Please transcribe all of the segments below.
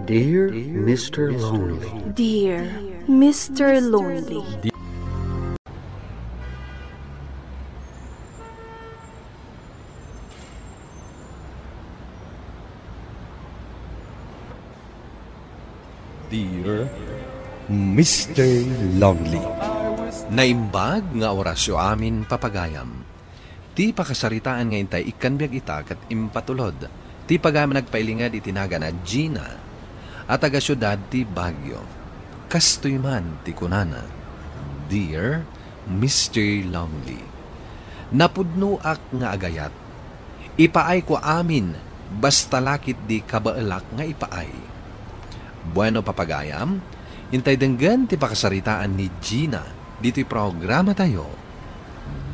Dear Mr. Lonely. Dear Mr. Lonely. Dear Mr. Lonely. Naimbag nga orasyo amin papagayam. Ti pakasaritaan nga intay ikanbiag ita kat impatulod. Ti pagayam nagpailingad itinaga na Gina at taga syudad ti Baguio. Kastoy man ti kunana. Dear Mr. Lonely. Napudnuak nga agayat. Ipaay ko amin basta lakit di kabaalak nga ipaay. Bueno papagayam, intay denggan ti pakasaritaan ni Gina dito'y programa tayo.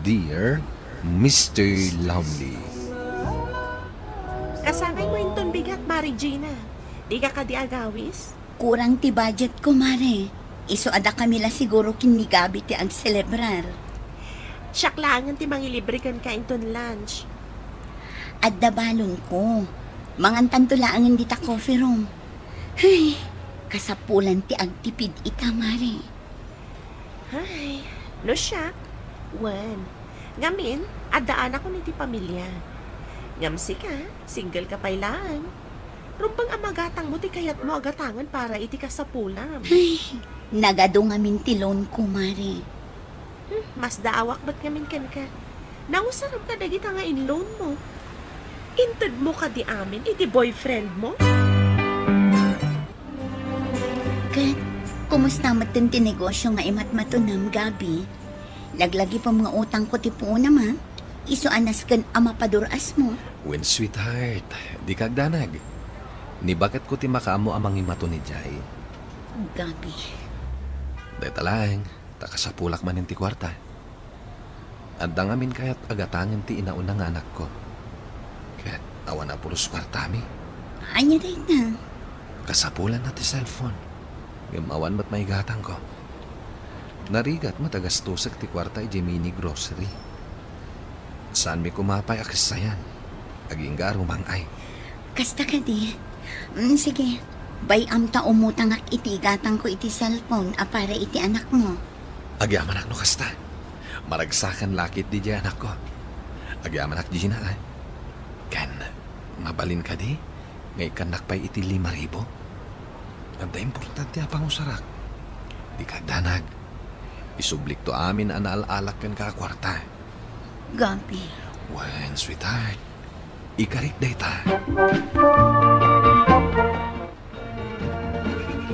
Dear Mr. Lonely. Kasangay mo yung bigat, Mari Gina. Di ka di agawis? Kurang ti budget ko, Mare. Isuada kami la siguro kinigabi ti ag celebrar. Syaklangan ti mangilibre kan kainton lunch. At dabalon ko. Mangantan to laangan di ta coffee room. Ay, kasapulan ti agtipid ita, Mare. Ay, no siya. Wan. Ngamin, adaan ako ni ti pamilya. Ngamsi ka, single ka pailaan. Rumpang amagatang mo ti kayat mo agatangan para iti ka sa pulam. Ay, nagado ngamin ti loan ko, Mare. Mas daawak ba't ngamin kan ka? Nausarap ka dagita nga in loan mo. Inted mo ka di amin, iti boyfriend mo? Kat, kumusta matin ti negosyo nga imat-matunam, Gabi? Laglagi pa mga utang ko ti puuna, ma. Iso anas kan amapaduras mo. When sweetheart, di kagdanag. Ni bakit ko ti makaamo amang imato ni Jai? Gabi. Dahil talang, takasapulak man ti kwarta. Andang amin kaya't agatangan ti inaunang anak ko. Kaya't awan na pulos kwarta mi. Anya day na. Kasapulan na ti cellphone. Gamawan ba't may gatang ko. Narigat matagastusag ti kwarta iti mini grocery. Saan mi kumapay akisayan? Aging garumang ay. Kasta ka di. Sige, bayam ta umutang ak iti gatang ko iti cellphone para iti anak mo. Agyaman ak no kasta. Maragsakan lakit di di anak ko. Agyaman ak di na ay. Kan, mabalin ka di? Ngay kanak pa'y iti 5,000. At importante apang usarak. Di ka danag. Isublik to amin ang naalaalak kan kakwarta. Gabi. Wen, sweetheart. Ikarik day ta.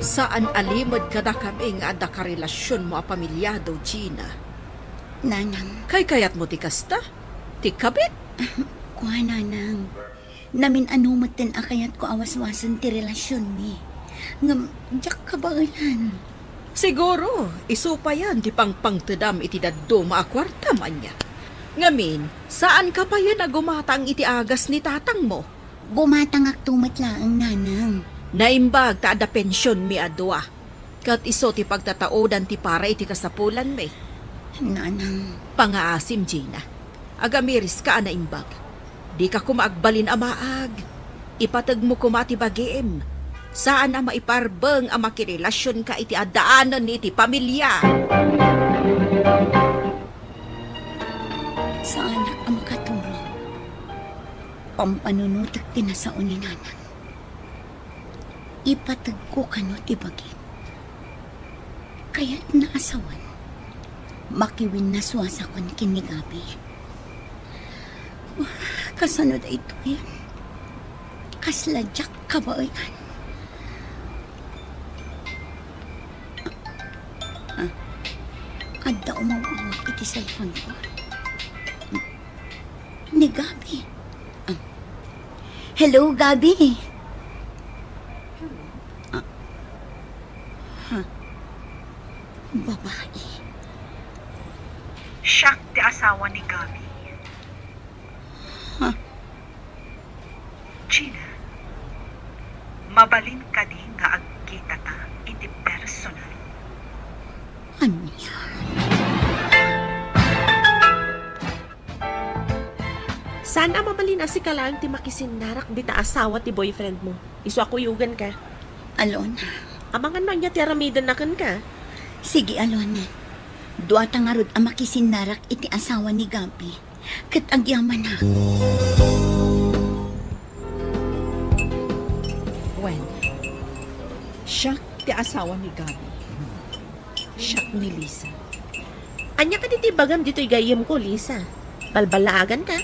Saan alimod kada kami nga ada karelasyon mo a pamilyado, Gina? Nanang. Kay kayat mo ti kasta? Ti kabit? Kuha, Nanang. Namin anumatin akayat ko awas-wasan ti relasyon ni. Ngam, jak kabailan. Siguro, isupa yan ti pangpangtedam iti daddo maakwarta man niya. Ngamin, saan ka pa yan na gumatang iti agas ni tatang mo? Gumatang ak tumatla ang Nanang. Naimbag ta ada pensyon mi adwa. Kat iso ti pagtataodan ti para iti kasapulan mi. Nanang. Pangaasim, Gina. Agamiris ka na imbag. Di ka kumaagbalin amaag. Ipatag mo kumati bagim. Saan ang maiparbeng ang makirelasyon ka iti adaanan ni iti pamilya? Saan ang makatulong? Pampanunutak tinasaon ni Nanang. Ipatag ko kano ti bagim. Kaya't naasawan. Makiwin na suwasakon kinigabi. Kasanod ay ito yan. Kasladyak kabailan. Adda umawawag iti cellphone ko. Ni Gabi. Hello, Gabi. Babae. Siya ti asawa ni Gabi. Gina, mabalin ka di nga agkita ta iti personal. Anya? Saan ang mabalin si kalang ti makisinarak di ta asawa ti boyfriend mo? Iso ako yugan ka. Alona. Amangan no niya tiaramidan na kan ka. Sige, Alona. Duwata nga rod ang makisinarak iti asawa ni Gabi. Kat agyaman na. Wen, siya ti asawa ni Gabi. Siya ni Lisa. Anya ka diti bagam dito'y gayem ko, Lisa. Balbalaagan ka.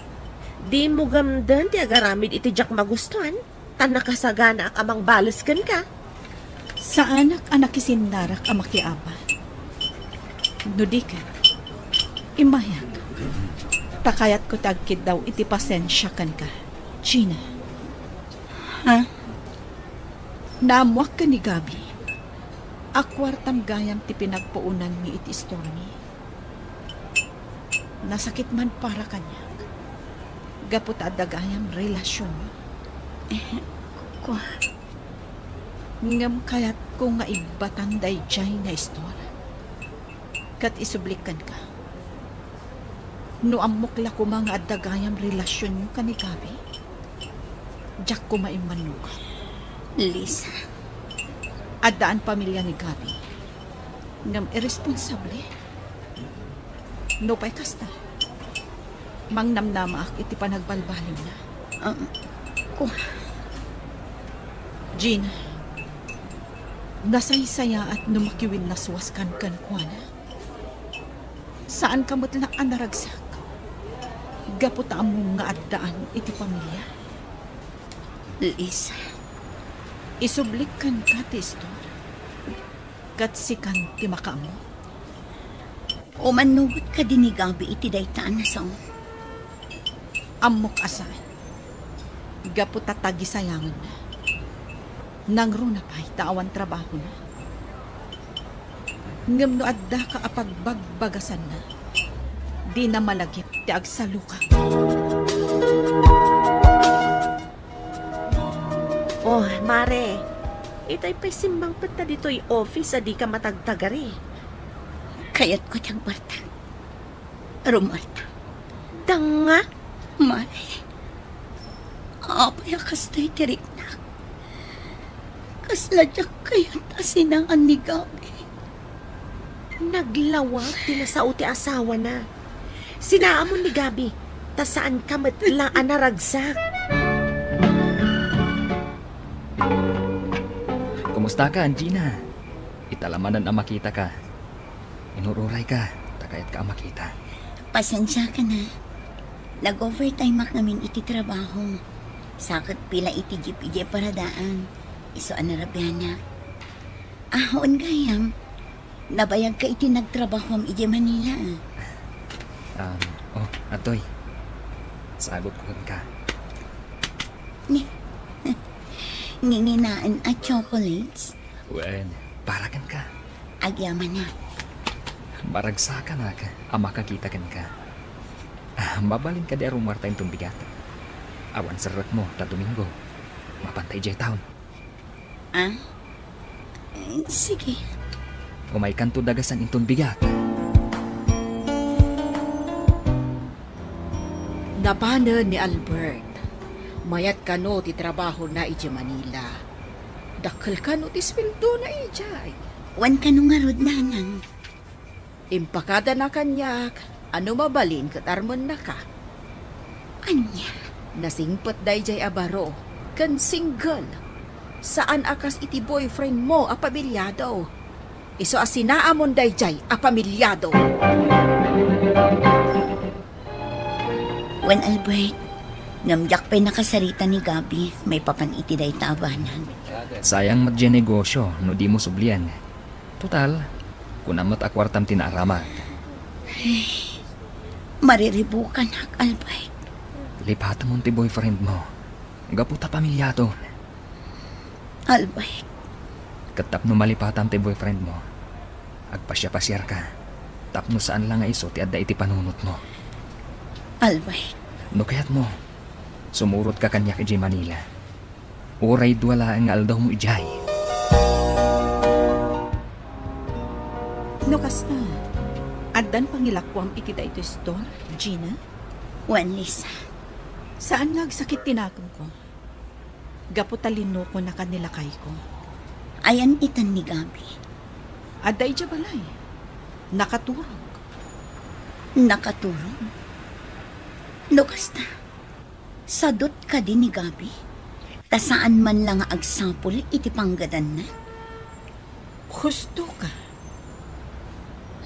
Di mo gamdan ti agaramid iti jak magustuhan. Tan nakasagana ak amang balaskan ka. Sa anak isinarak ang makiaba. Nudikan, imayag. Takayat ko tagkid daw iti pasensya kan ka. Gina. Ha? Naamuak ka ni Gabi. Akwartam gayam ti pinagpuunan ni iti istorya. Nasakit man para kanya. Gapot adagayam relasyon mo. Kwa. Ngam kayat ko nga ibatan day jay na istorya. Kat isublikan ka. No amukla ko mga adagayam relasyon mo ka ni Gabi. Diyak ko maimanugat. Lisa. Adaan pamilya ni Gabi. Ngam irresponsable. No pa'y kasta. Mang namnama ak iti panagbalbalim na. Kwa. Gina. Nasaysaya at numakiwin na suwaskan kan kuana. Saan ka mo't lang anaragsak? Gaputa mo nga addaan iti pamilya. Lisa. Isublik kan ka ti istor. Katsikan ti makamo. Umanugot ka din ni Gabi iti daytaan na saan. Amok asahan. Gaputa tagisayangan na. Nangro na pa'y taawan trabaho na. Ngam no adda ka apagbagbagassan na. Di na malagip ti agsaluka. Oh, Mare. Itay pa'y simbang pata dito'y office a di ka matagtagari. Kayat ko tiyang Barta. Rumalta. Danga? Mare. Apay akastay tirik na. Kasladyak kayat asinangan ni Gabi. Naglawag tila sa uti asawa na. Sinaamon ni Gabi. Ta saan ka matlaan na ragsak? Kumusta ka, Angina? Italamanan ang makita ka. Inururay ka, takayat ka ang makita. Pasensya ka na. Nag-overtime ak namin iti trabaho. Sakit pila iti jeep para daan. Isuan na rabyanak. Ahon gayam. Nabayag ka iti nagtrabaho am iti Manila. Atoy. Sagot ko ka. Nginginaan at chocolates. Wen, paragan ka. Agyaman na. Baragsakan na ka, ang makakita ka. Mabalin ka di arumarta yung tumbigat. Awan sarat mo, ta Domingo. Mapantay jay taon. Sige. Umay kanto dagasan intong bigat. Napana ni Albert. Mayat ka no ti trabaho na iti Manila. Dakal ka no ti sweldo na ijay. Wan ka nung arod nanang. Impakada na kanyak. Ano mabalin kat armon na ka? Anya? Nasingpot day jay abaro. Kan single. Saan akas iti boyfriend mo apamilyado? Iso asinaamon day jay apamilyado. Wan Albert. Ngamyak pa'y nakasarita ni Gabi, may papaniti day tabanan. Sayang madya negosyo, no di mo sublian. Total, kunamat akwartam tinaaramat. Mariribukan hak, Albert. Lipatan mo ti boyfriend mo. Gaputa pamilyado. Albert. Katap no malipatan ti boyfriend mo. Agpasya-pasyar ka. Tapno saan lang nga iso ti adda iti panunot mo. Albert. No kayat mo, sumurot ka kanyak iji Manila. Uray duwala ang aldaw mo ijay. No kasta, addan pangilakwam iti da ito store, Gina? Wan Lisa. Saan nagsakit tinakam ko? Gaputalino ko na kanilakay ko. Ayan itan ni Gabi. Aday dya balay. Nakaturog. Nakaturog. Lukas ta. Sadot ka din ni Gabi. Ta saan man lang agsapol iti panggadan na. Gusto ka.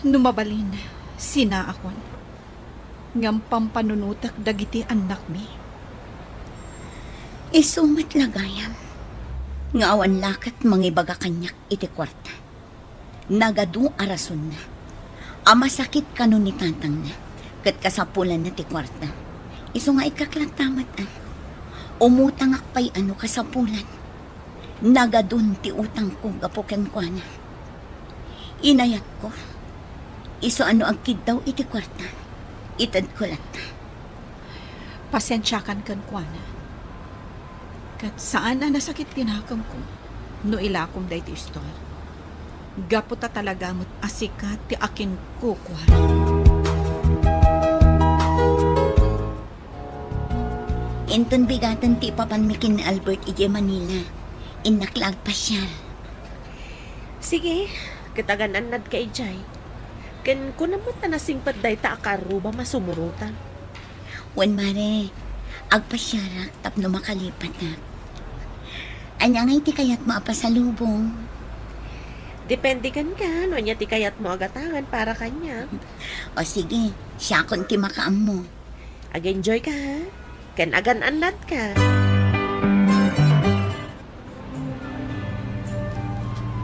Numabalin, sinaakon. Ngam pampanunutak dagiti anak mi. Isumat lagayam. Nga awan lakat mangibaga kanyak iti kwarta. Nagadu arason na. Ama sakit kanon ni tantang na. Kat kasapulan na ti kwarta. Iso nga ikaklantamat umutang akpay ano kasapulan. Nagadun ti utang ko gapuken kwa na. Inayat ko. Iso ano ang kid daw iti kwarta. Itad ko lata. Pasensyakan kan kwa na. Kat saan na nasakit tinakam ko. No ilakom day ti istol. Gaputa talaga mo't asikat ti akin kukuha. Inton bigatan ti papanmikin ni Albert ije Manila. Inaklag pa siya. Sige, kitaganan nad kay Jay. Ken kunamot na nasingpat day ta akaruba masumurutan. Wan mare, agpasyarak tapno makalipat na. Anya nga iti kayat mo apasalubong. Depende kan ka, no niya ti kayat mo agatangan para kanya. O sige, siya kon ti makaam mo. Ag-enjoy ka ha? Ken agan-anlat ka.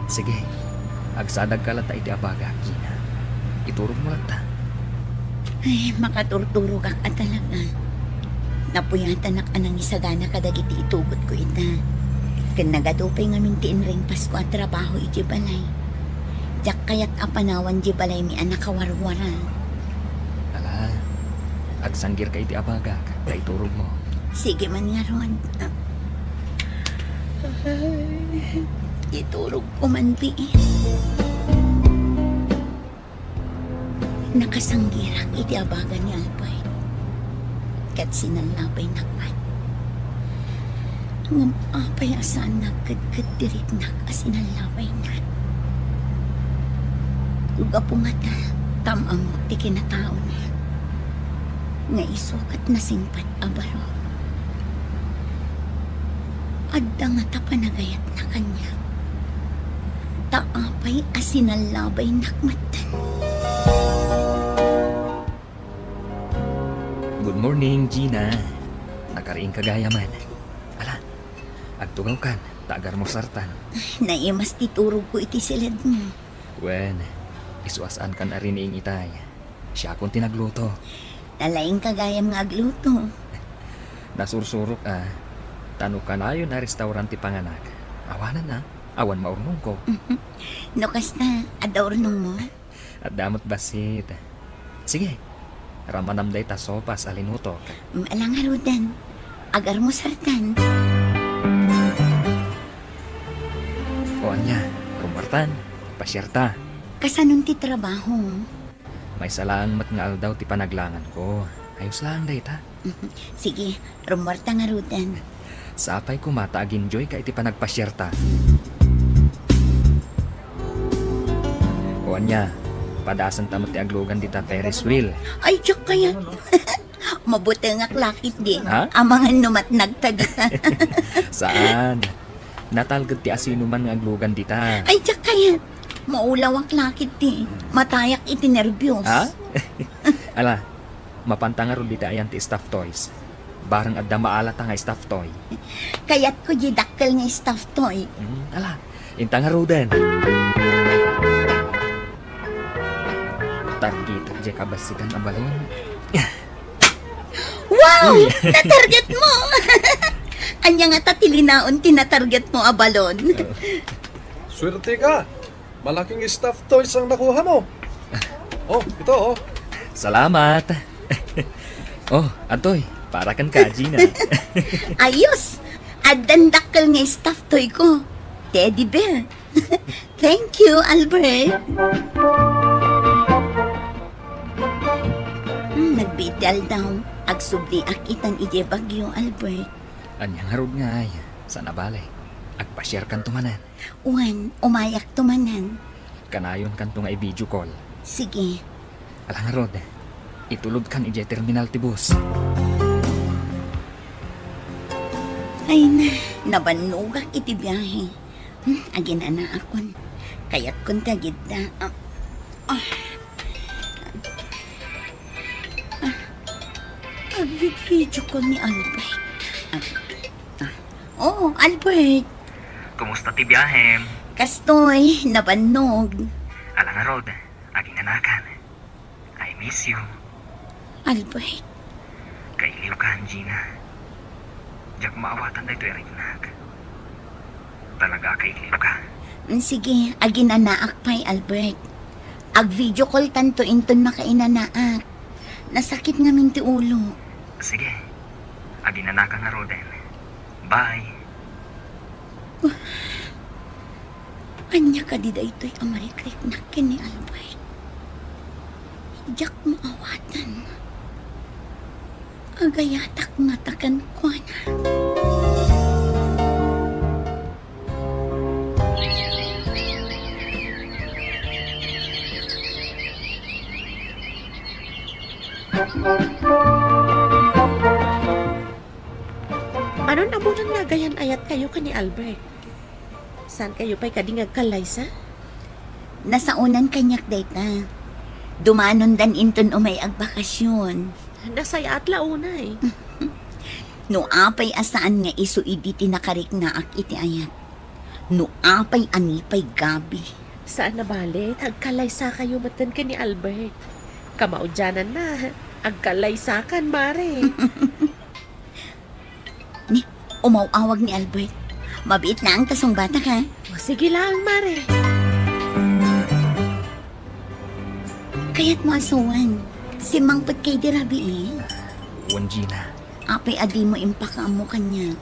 Sige, agsadag ka lata iti abaga, Gina. Iturog mo lata. Ay, makaturturo ka ka talaga. Napuyatan nak anang isagana kadagiti itugot ko ita. Ken nagadupay nga mintiin ring Pasko at trabaho iti balay. Jak kayat apanawan di balay mi anak kawarwara. Ala, agsanggir ka iti abaga, kaya iturog mo. Sige man nga ron. Iturog ko man biin. Nakasanggirak iti abaga ni Albay. Kat sinalabay nakman. Ngam apay asaan nagkadkad dirik nak asinalabay na. Uga po nga ta, tamang ti kinatao na. Nga isukat na singpat abaro. Adda nga ta panagayat na kanya. Taapay asinalabay nakmatan. Good morning, Gina. Nakariing kagayaman. Ala, agtugaw kan, tagar mo sartan. Naimas titurog ko iti silid mo. Wen, isuasaan kan ariniing itay. Siya akong tinagluto. Nalaing kagayam nga agluto. Nasursurok Tano ka na yun na restaurant ti panganak. Awanan na, awan maurnong ko. No kasta, adaurnong mo. At damot basit. Sige, ramanam day ta sopas alinutok. Alang harudan, agar mo sartan. O anya, rumartan, pasyerta. Kasanong ti trabaho? May salang mat nga aldaw ti panaglangan ko. Ayos lang day ta. Sige, rumarta nga rudan. Sapay ko mata ag-enjoy ka iti panagpasyerta. O anya, padasan tamot ti aglogan dita Ferris wheel. Ay, tiyak kaya. Mabuti nga klakit din. Ha? Amangan numatnag tagita. Saan? Natalgad ti asino man nga aglogan dita. Ay, tiyak kaya. Maulaw ang klakit di. Matayak iti nervyos. Ha? Ala, mapantanga ron dita ayan ti stuffed toys. Barang adda maalata nga stuffed toy. Kaya't ko jidakkel nga stuffed toy. Ala, intanga rodan. Target je kabasikan ang balon. Wow! Natarget mo! Anya nga tatilinaon tinatarget mo a balon. Swerte ka! Malaking stuffed toys ang nakuha mo. Oh, ito oh. Salamat. Oh, Antoy, para kan ka, Gina. Ayos! Adandakkel nga stuffed toy ko. Teddy bear. Thank you, Albert. Nagbital daw. Agsubli akitan ije bagyo, Albert. Anyang harod nga ay, sana balay. Agpa-share kan tumanan. Uwan, umayak tumanan. Kanayon kan nga i-video call. Sige. Alang Rod, itulod kan ije terminal ti bus. Ay na, nabanugak iti biyahe. Agin na akon. Kaya't kun tagid na. Video ko ni Albert. Oh, Albert. Kumusta ti biyahe? Kastoy, nabanog. Alang Rod, aging anakan. I miss you. Albert. Kailiw ka, Gina. Diyak maawatan na ito erignag. Talaga kailiw ka. Sige, agin anaak pa'y Albert. Ag video call tanto inton makainanaak. Nasakit ngamin ti ulo. Sige, agin anakan na Roden. Bye. Anya ka di da ito'y amarikrik na kini Albert. Diyak maawatan. Agayatak matakan ko na. Ano nabunan nga gayan ayat kayo ka ni Albert? Saan kayo pa'y kadingag kalaysa? Nasaunan kanyak dayta. Dumanon dan inton umay agbakasyon. Nasaya at launay. No apay asaan nga iso idi tinakarik na ak iti ayat. No apay anipay gabi. Saan na balit? Agkalaysa kayo matan ka ni Albert. Kamaudyanan na. Agkalaysa kan, mare. Ni, umawawag ni Albert. Mabait na ang tasong bata ka. Sige lang, mare. Kaya't mo asawan. Si Mangpot kay Dirabi eh. Wan, Gina. Apay adi mo impaka mo kanya.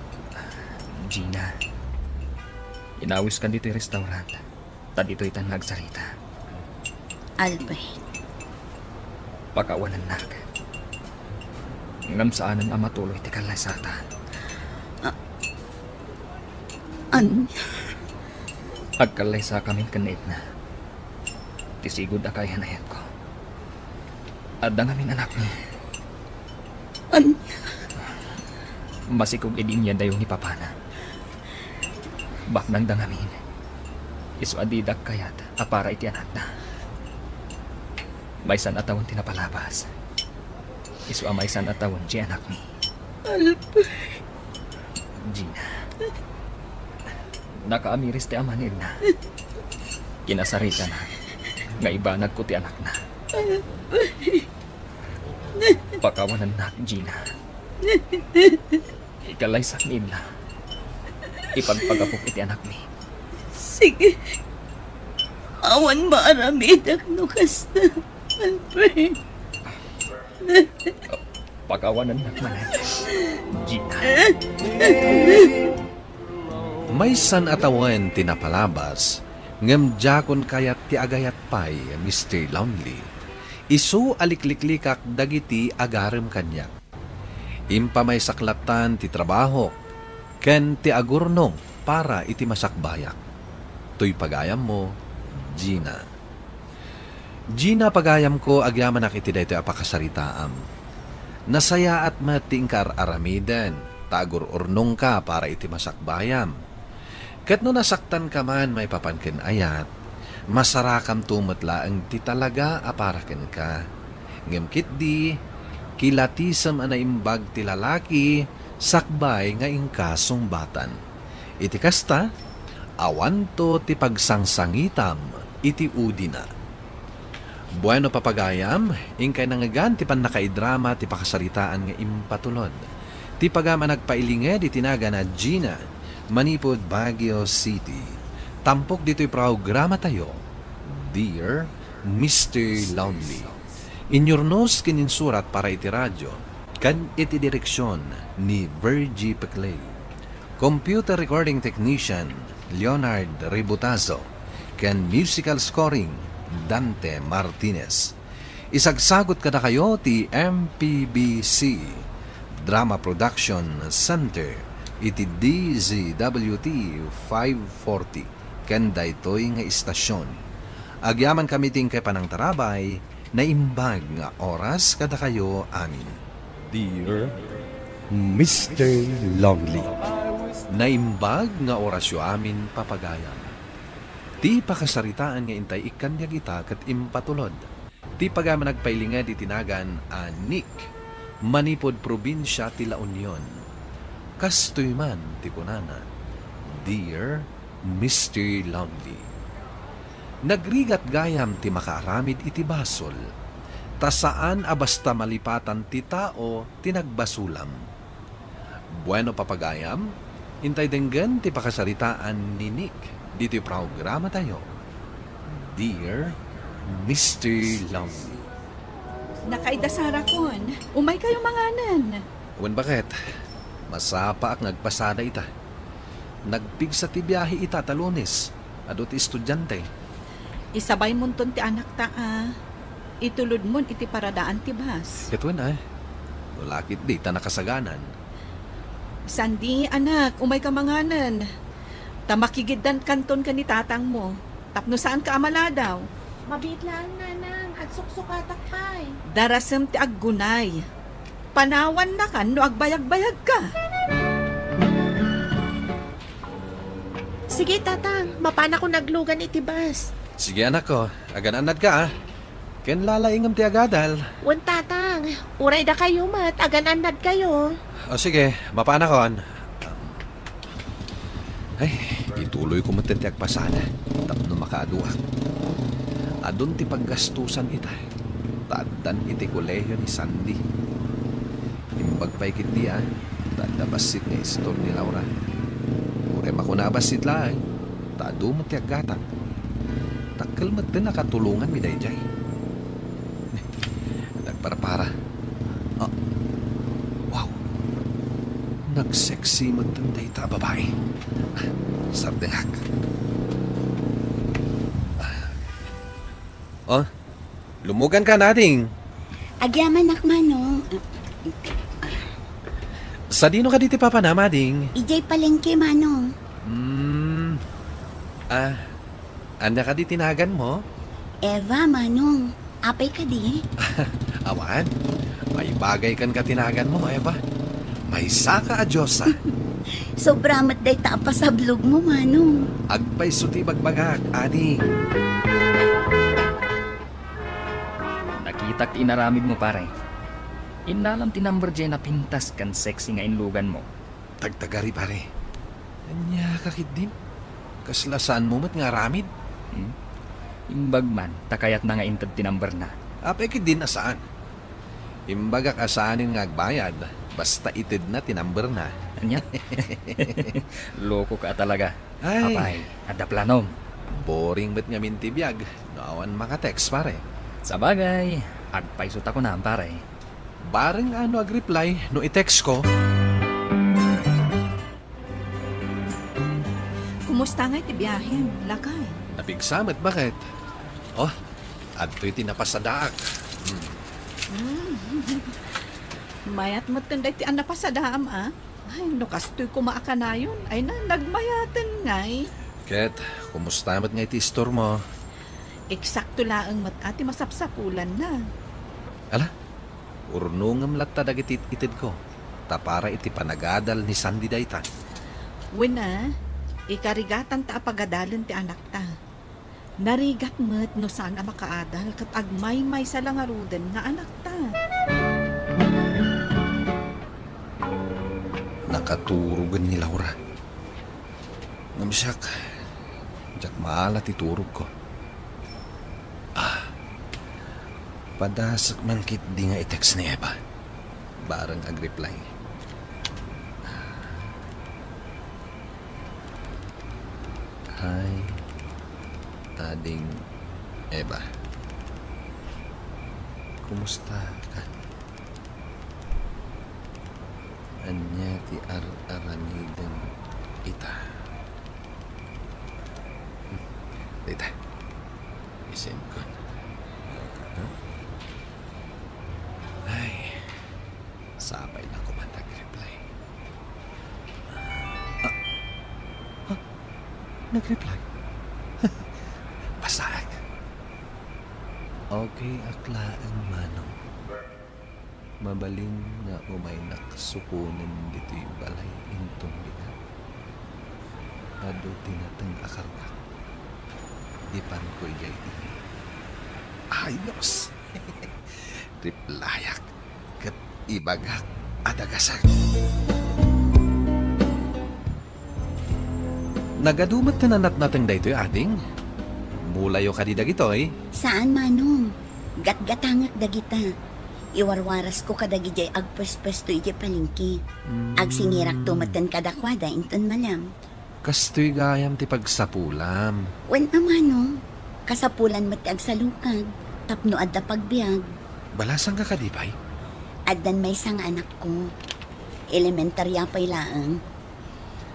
Gina. Inawis kan dito yung restaurant. Ta dito itan nagsarita. Albert. Pakawanan nak. Ngam saanan ang matuloy ti kalasata. Agkalaysa kami kanit na. Tisigod akay hanayat ko. Adda ngamin anak ni. Masikog edin niya dayo ni Papana. Baknang dangamin. Isu adidak kayat apara iti anak na. Maysan atawan tinapalabas. Isu amaysan atawan di anak ni. Albert. Gina. Nakaamiris ti amanil na. Kinasarita na. Nga ibanag ko ti anak na. Pakawanan na, Gina. Ikalaysak nila. Ipagpagapok iti anak ni. Sige. Awan maaramidak no kasta, Albert. Pakawanan na manan, Gina. Maysan atawan tinapalabas, ngem jakon kayat ti agayat pay, Mr. Lonely. Isu alikliklikak dagiti agarem kanyak. Impa may saklatan ti trabaho, ken ti agurnong para iti masakbayak. To'y pagayam mo, Gina. Gina, pagayam ko, agyamanak iti dayto apakasaritaam. Nasaya at matingkar aramiden, tagur urnong ka para iti masakbayam. Kat no nasaktan ka man may papankin ayat, masarakam tumatla ang ti talaga aparaken ka. Ngemkit di, kilatisam anaimbag ti lalaki, sakbay nga ingka sumbatan. Iti kasta, awanto ti pagsangsangitam, iti udina. Bueno papagayam, ingkay nangagan ti panakaidrama ti pakasaritaan nga impatulod. Ti pagama nagpailinged iti naga na Gina, Manipod, Baguio City. Tampok dito'y programa tayo, Dear Mr. Lonely. Inyornos kininsurat para iti radyo, kan iti direksyon ni Virgie Peclay. Computer recording technician, Leonard Ributazo. Kan musical scoring, Dante Martinez. Isagsagot ka na kayo ti MPBC Drama Production Center, iti DZWT 540 ken daytoy nga istasyon. Agyaman kami ting kay panang tarabay na imbag nga oras kada kayo amin. Dear Mr. Longley. Naimbag nga orasyo amin papagayam. Ti pakasaritaan nga intay ikanyag ita kat impatulod. Ti pagama nagpailingad itinagan a Nick, manipod probinsya ti La Union. Kastoy man ti kunana, Dear Mr. Longley. Nagrigat gayam ti makaaramid iti basol, ta saan abasta malipatan ti tao tinagbasulam. Bueno papagayam, intay denggan ti pakasaritaan ni Nick dito programa tayo. Dear Mr. Longley. Nakaidasara kon. Umay kayo manganan. Wen bakit? Masapa ak nagpasada ita. Nagpigsa ti biyahe ita talunes. Adot estudyante. Isabay mo ti anak ta itulod mo iti paradaan ti bas. Ketwen Nulakit di ta nakasaganan. Sandi anak, umay ka manganan. Tamakigidan kanton ka ni tatang mo. Tapno saan ka amala daw? Mabitlaan nanang, at suksukatak pa'y. Darasem ti aggunay. Panawan na kan no agbayag-bayag ka. Sige tatang, mapana ko naglugan iti bas. Sige anak ko, agananad ka Ken lalaingam ti agadal. Wan tatang, uray da kayo mat, agananad kayo. O sige, mapana kon. Ay, ituloy ko matentiag pasada. Tapno makaaduak. Adun ti paggastusan ita. Tadan iti kolehiyo ni Sandy. Imbag pa'y kiti tadabasit ni istor ni Laura. Ure makunabasit lang. Tado mo ti aggatang. Takal mo din nakatulungan mi dayjay. Nagparapara. Oh. Wow. Nagsexy mo din dayta babae. Sardehak. Oh, lumugan ka nating. Agyaman akmanong. Sa dino ka diti papanamading? Ijay palengke manong. Anda ka di tinagan mo? Eva manong. Apay ka di? Awan, may bagay kan ka tinagan mo, Eva. May saka a Diyosa. Sobramat day tapasablog mo manong. Agpay suti bagbagak, ading. Nakitak inaramid mo pare. Inalam ti number dyan na pintas kan sexy nga inlugan mo. Tagtagari pare. Anya kakit din. Kaslasaan mo mat nga ramid. Imbag man, takayat na nga intad ti number na. Apekid din asaan. Imbagak asaanin nga agbayad. Basta itid na tinumber na. Anya? Loko ka talaga. Ay. Apay, ada planom. Boring bet nga mintibiyag. Naawan maka-text pare. Sabagay, agpaisot ako na pare. Bareng ano ag-reply no i-text ko. Kumusta nga iti biyahe? Lakay. Napigsamet bakit? Oh, adto'y tinapasadaak. Mayat mo tinday ti anapasadaam Ay, no kastoy kumaaka na yun. Ay na, nagmayatan ngay. Ket, kumusta mat nga iti store mo? Eksakto laang mat ati masapsapulan na. Ala, urnungam latta dagiti itid ko. Tapara iti panagadal ni Sandy daytan. Wina, ikarigatan ta apagadalan ti anak ta. Narigat mat no saan makaadal kat agmay-may sa langaruden nga anak ta. Nakaturugan ni Laura. Ngamsyak, jak maalat iturog ko. Padasak man kit di nga i-text ni Eva. Barang ag-reply. Hi, Tading Eva. Kumusta ka? Anya ti ar-aranidan ita. Dita. Isin ko. Ay, sabay na ko man nag-reply. nag-reply. Basag. Okay, aklaan manong. Mabaling nga umay nakasukunan dito yung balay intong bina. Ado tinatang akarka. Dipan ko iyay ini. Ayos! Riplayak kat ibagak adagasak. Nagadumat ka na natnatang daytoy ading. Mulayo ka di dagitoy. Saan manong? Gatgatangak dagita. Iwarwaras ko kadagijay agpwes-pwesto ijay palingki. Agsingirak tumatan kadakwada inton malam. Kastoy gayam ti pagsapulam. Wen manong, kasapulan mati agsalukag. Tapno adda pagbiag. Balasang ka kadipay? Addan may sang anak ko. Elementarya pa'y laang.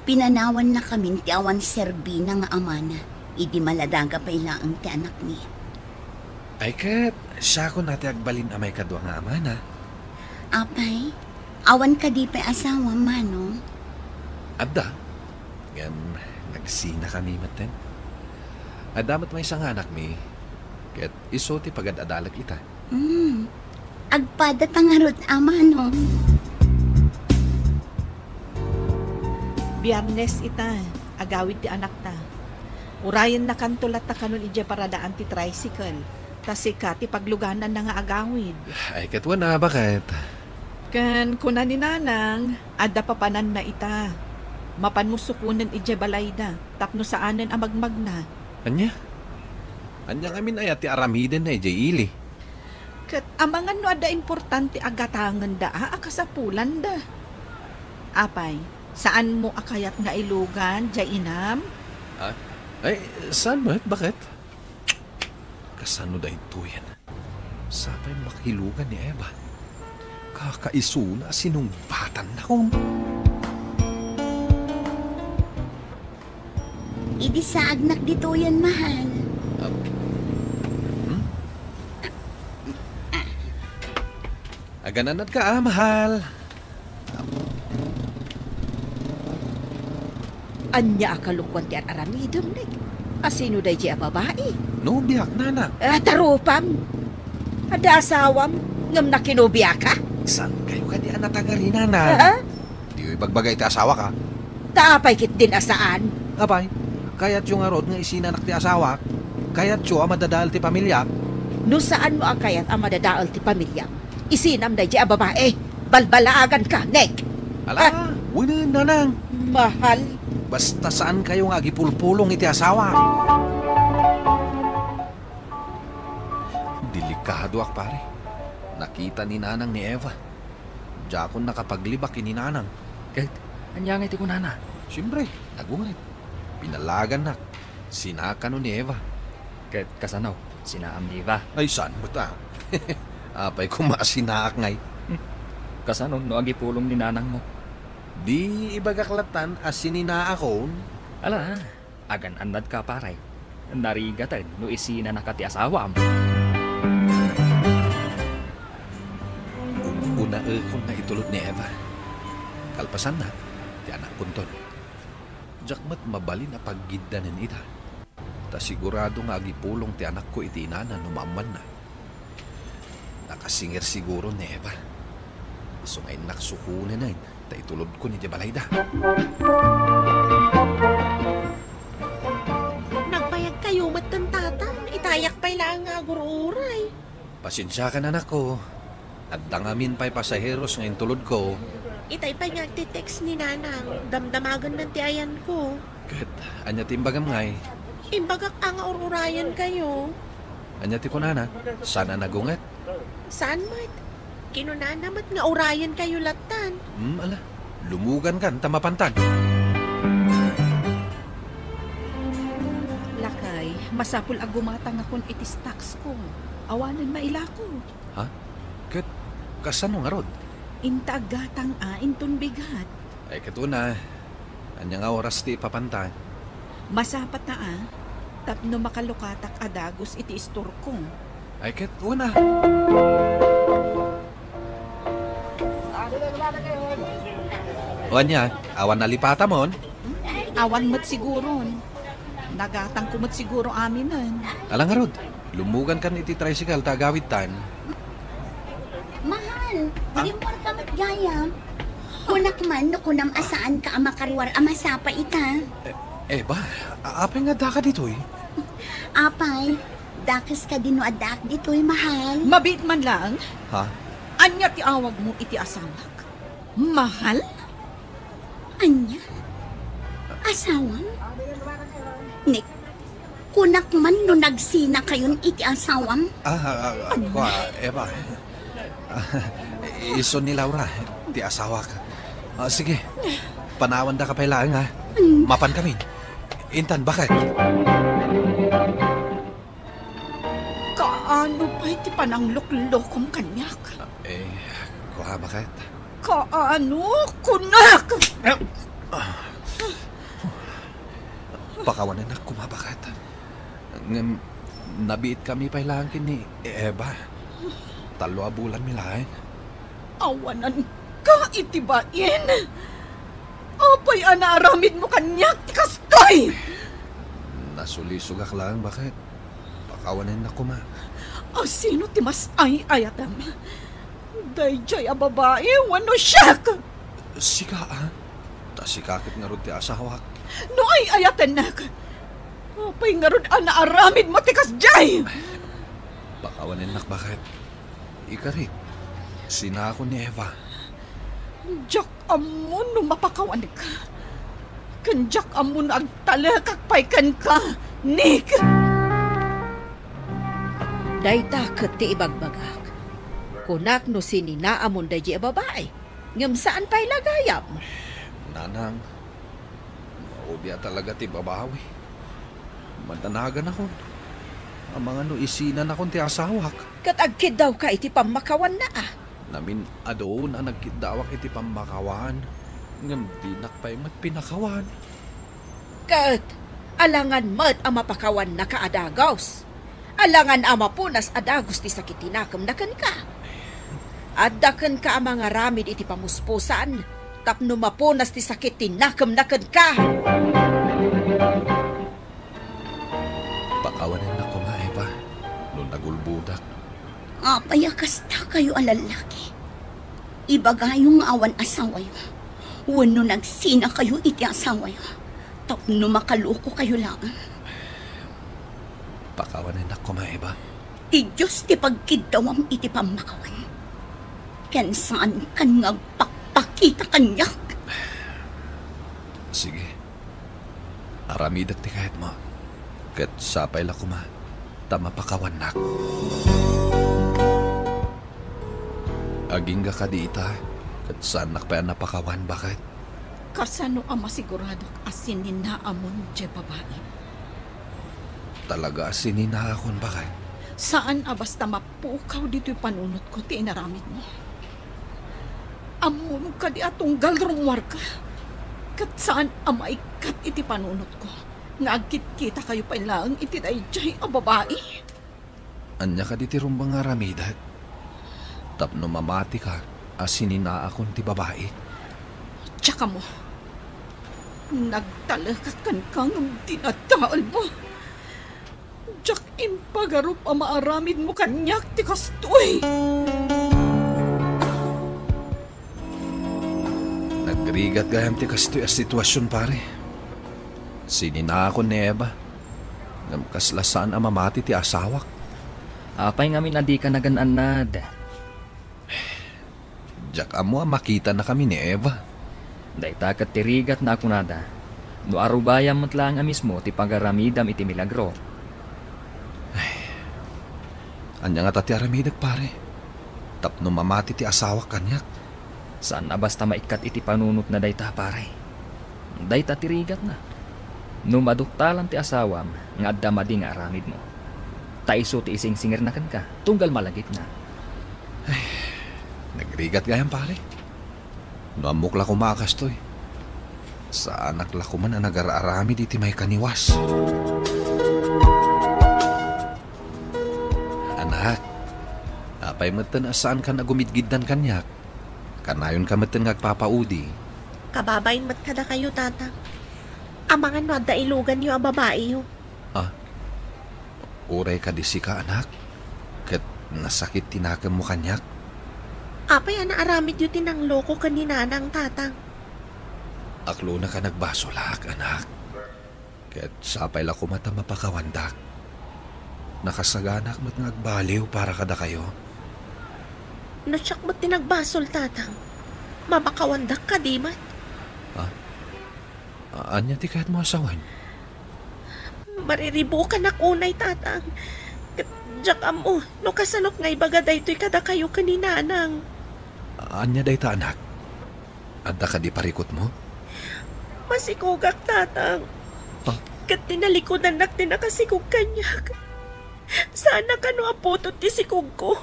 Pinanawan na kami ti awan serbina nga amana. Idi maladaga pa'y laang ti anak ni. Ay kat, siya ko nati agbalin amay kadwa nga amana. Apay, awan ka di pa'y asawa manong. Adda, yan, nagsina kami maten. Adamat may sang anak mi, ket iso ti pagad-adalag ita. Agpada tangarot amano. Biyernes ita, agawid ti anak ta. Urayan na kantulat ta kanon ije paradaan ti tricycle. Tasika ti pagluganan na nga agawid. Ay ket wana, bakit? Kan kuna ni nanang, adda papanan na ita. Mapan mo sukunan ije balay na, tapno saanan amagmag na. Anya? Anya ngamin ay ti aramiden na ije ili. Kat amangan no ada importante agatangan da, akasapulan da. Apay, saan mo akayat nga ilugan, jay inam? Ay, saan mo? Bakit? Kasano da ito yan? Sapay makilugan ni Eva. Kakaisuna sinumbatan na kong. Idi sa agnak dito yan, mahal. Agananad ka, mahal. Anya akalukwan ti aramidom ni. Asino day di babae? No, biyak na na. Tarupam. Ada asawam, ngam na kinubiya ka? Saan kayo ka di anatagarina na? Di bagbagay ti asawa ka. Taapay kit din asaan. Apay, kaya't yung arod nga isinanak ti asawa, kaya't yung amadadaal ti pamilya. No saan mo akayat ang madadaal ti pamilya? Isinam day di babae. Balbalaagan ka, Nek. Ala, winin na nang. Mahal. Basta saan kayo nga gipulpulong iti asawa. Delikado ak pare. Nakita ni nanang ni Eva. Diakon nakapaglibak ni nanang. Kahit, anyang iti ko nana. Siyempre, nagunit. Pinalagan na. Sinaka no ni Eva. Kahit kasanaw, sinaam di ba? Ay, saan mo ta? Apay kumasinaak ngay. Kasano, no agipulong ni nanang mo. Di ibagaklatan as sinina akon. Ala, agan andad ka paray. Narigatan no isina nakati asawa mo. Una kung na itulot ni Eva. Kalpasan na, di anak kunton. Jakmat mabalin na paggidanan ita. Ta sigurado nga agipulong ti anak ko iti inana numaman na. Nakasingir siguro ni Eva. So ngayon naksukunan na yun. Ta itulod ko ni Jabalayda. Nagbayag kayo matan tata. Itayak pa'y lang nga gururay. Pasensya ka na nako. At dangamin pa'y pasaheros ngayon tulod ko. Itay pa'y nagtitext ni nanang. Damdamagan ng tiayan ko. Kat, anya timbagam ngay. Imbagak ang ururayan kayo. Anya ti ko nana, sana nagungat. Saan mat? Kinunanamat nga urayan kayo latan. Ala, lumugan kan, tamapantan. Lakay, masapul agumatang akon itis tax ko. Awanan maila ko. Ha? Kat, kasano nga rod? Intagatang inton bigat. Ay katuna, anya nga oras ti ipapantan. Masapat na tapno makalukatak adagos iti istor ko. Ay katuna. O anya, awan nalipata mon? Awan mo't siguron. Nagatang kumot siguro aminan. Alang nga rod, lumugan kan iti tricycle tagawid tan. Mahal, rimor ka matgayam. Kunak man, no kunam asaan ka amakarwar amasapa ita. Ba, apay nga da ka dito eh. Apay, dakas ka din no adak dito'y mahal. Mabit man lang. Ha? Anya ti awag mo iti asawak? Mahal? Anya? Asawang? Nick, kunak man no nagsina kayon iti asawang? Eba. Ison ni Laura, ti asawa ka. Sige, panawan da ka pailaan ha. Mapan kami. Intan, bakit? Kaano pa iti pananglok-lokom kanyak? Bakit? Kaano, kunak? Pakawanan na kumabakit. Nabiit kami pailaan kini Eba. 3 bulan milain. Awanan ka itibain. Apay anaaramid mo kanyak ti kastoy. Nasulisugak lang, bakit? Pakawanan na kuma. Sino ti mas ayatam? Dayjay a babae, wano siya ka. Sika Tasikakit nga ron ti asawak. No ay ayatan na ka. Apay nga ron anaaramid mo ti kasjay. Pakawanan na, bakit? Ikarit, sinako ni Eva. Jak amon no mapakawan ka. Kanjak amon agtalakak paikan ka, Nick. Dayta ket ti ibagbagak. Kunak no sinina amon dayjay a babae. Ngem saan pay lagayam? Nanang, maubya talaga ti babawi. Madanagan ako. Ang mga no isinan akong ti asawak. Katagkid daw ka iti pamakawan na ah. Namin adoon ang nagkidawak iti pamakawan. Ngam di nakpay magpinakawan. Kat, alangan mat ang mapakawan na kaadagos. Alangan ama punas adagos ti sakitinakam na kan ka. Adakan ka ang mga ramid iti pamuspusan. Tapno mapunas ti sakitinakam na kan ka. Pakawanan na ko nga, Eva. Nung nagulbudak. Payakas ta kayo alalaki. Ibagayong awan asawayo. Wano nagsina kayo iti asawayo. Tapno makaluko kayo lang. Pakawanan na ko nga, Eva. Ti Diyos ti pagkidawam iti pamakawan. Ken saan kan ngagpakpakita kanyak. Sige. Aramidak ti kahit mo. Kat sapay la kuma. Tamapakawan na. Aging ka di ita. Kat saan nakpayan napakawan, bakit? Kasano ang masiguradok asinin na amon je babae? Talaga asinin na akon, bakit? Saan basta mapukaw dito'y panunot ko ti inaramid mo? Amon ka di atong galrumwar ka. Kat saan ang maikat iti panunot ko? Nga agkit-kita kayo pa lang iti dayjay a babae. Anya ka di ti rumbang aramidat. Tapno mamati ka, asinin na akon ti babae. Tsaka mo, nagtalakat kan kang tinataal mo. Tsak impagarup ang maaramid mo kanyak ti kastoy. Nagrigat gayam ti kastoy as sitwasyon, pare. Sinina ako ni Eva. Namkaslasan ang mamati ti asawak. Apay ngamin adi ka nagananad. Diyak amo makita na kami ni Eva. Dayta kat tirigat na ako nada. No arubayam matlang mismo ti pagaramidam iti milagro. Anya nga tati aramidag, pare. Tapno mamati ti asawak kanyak. Saan na basta maikat iti panunot na dayta, pare? Dayta tirigat na. No maduktalan ti asawam nga adamadi nga aramid mo. Taiso ti ising singer na kan ka. Tunggal malagit na. Nagrigat gayam, pare. No amok la kumakastoy. Sa anak la kuman ang nag-araramid iti may kaniwas. Anak, apay matan asaan ka nagumidgiddan kanyak. Kanayon ka matan ngagpapaudi. Kababayin mat ka na kayo, tata. Amangan no adda ilugan yung babae yo. Uray ka di si ka, anak. Kat nasakit tinakam mo kanyak. Apay anaaramid yung tinangloko kanina ng tatang. Aklo na ka nagbasolak, anak. Kat sapay la kumata mapakawandak. Nakasaganak mat ngagbaliw para kada kayo. Nasyak mo tinagbasol, tatang. Mapakawandak ka, di mat? Anya ti kahit mo asawan? Mariribo ka na kunay, tatang. Diyak mo, no kasalok nga ibaga daytoy kada kayo kaninanang. Anya day ta, anak? Adda ka di parikot mo? Masikugak, tatang. Kat tinalikodan nak tinakasikug kanyak. Sana ka no aputot ti sikug ko.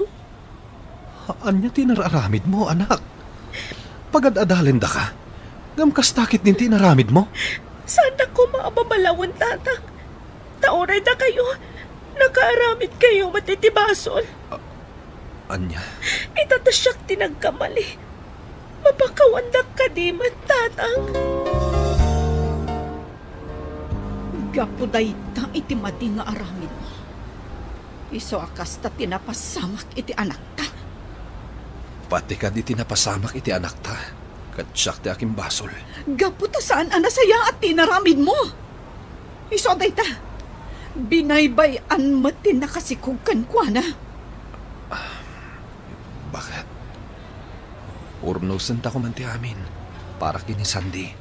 Anya tinararamid mo, anak? Pagad-adalin da ka? Gamkas takit din tinaramid mo? Sana ko maababalawan, tatang. Taoray da kayo. Nakaaramid kayo matitibasol. Anya? Itatasyak tinagkamali. Mapakawandak ka di man, tatang. Gapuday ta iti mati nga aramid mo. Iso akas ta tinapasamak iti anak ta. Pati ka di tinapasamak iti anak ta. Katsyak ti aking basol. Gaputa saan anasaya at tinaramid mo. Iso aday ta. Binaybayan mati nakasikugkan kwa na. Bakit? Urnosan ta ko man ti amin. Para kini Sandy.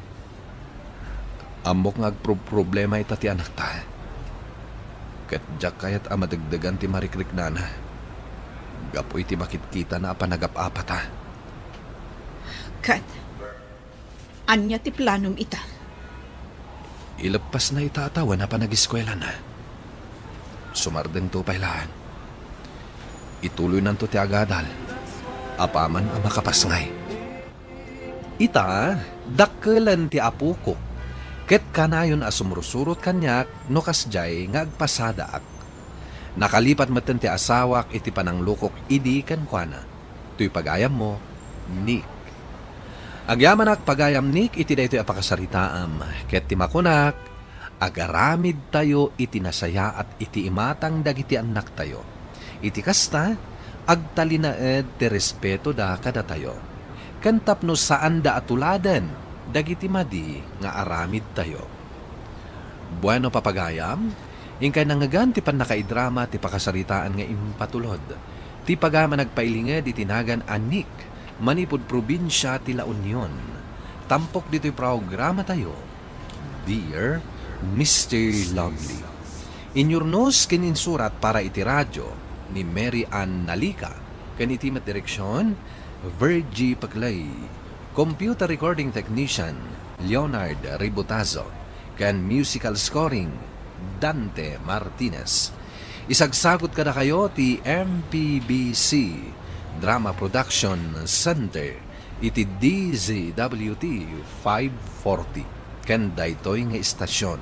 Amok nga agproblema ita ti anak ta. Katjak kayat amadagdagan ti marikrik nana. Gapoy ti bakit kita na apanagap-apa ta. Kat, anya ti planom ita? Ilapas na itatawa na panag-eskwela na. Sumardeng to pailaan. Ituloy nanto ti agadal. Apaman ang makapasngay. Ita, dakkelan ti apuko. Ket kanayon asumrusurot kanyak no kasjay nga agpasadaak. Nakalipat maten ti asawak iti pananglukok idi kan kuana. Tuy pagayam mo, Nick. Agyaman ak pagayam Nick iti daytoy apakasaritaam. Ket ti makunak, agaramid tayo iti nasaya at iti imatang dagiti anak tayo. Iti kasta, agtalinaed ti respeto da kada tayo. Kantapno saan da atuladen, dagiti madi nga aramid tayo. Bueno papagayam, ingkay nangagan ti pan nakaidrama ti pakasaritaan nga impatulod. Ti pagama nagpailinged itinagan anik, manipod probinsya ti La Union. Tampok dito'y programa tayo. Dear Mr. Longley. Inyurnos kininsurat para iti radyo ni Mary Ann Nalika. Kanitimat direksyon, Virgie Paclay. Computer recording technician, Leonard Ributazo. Kan musical scoring, Dante Martinez. Isagsagot kada kayo ti MPBC Drama Production Center iti DZWT 540 ken daytoy nga istasyon.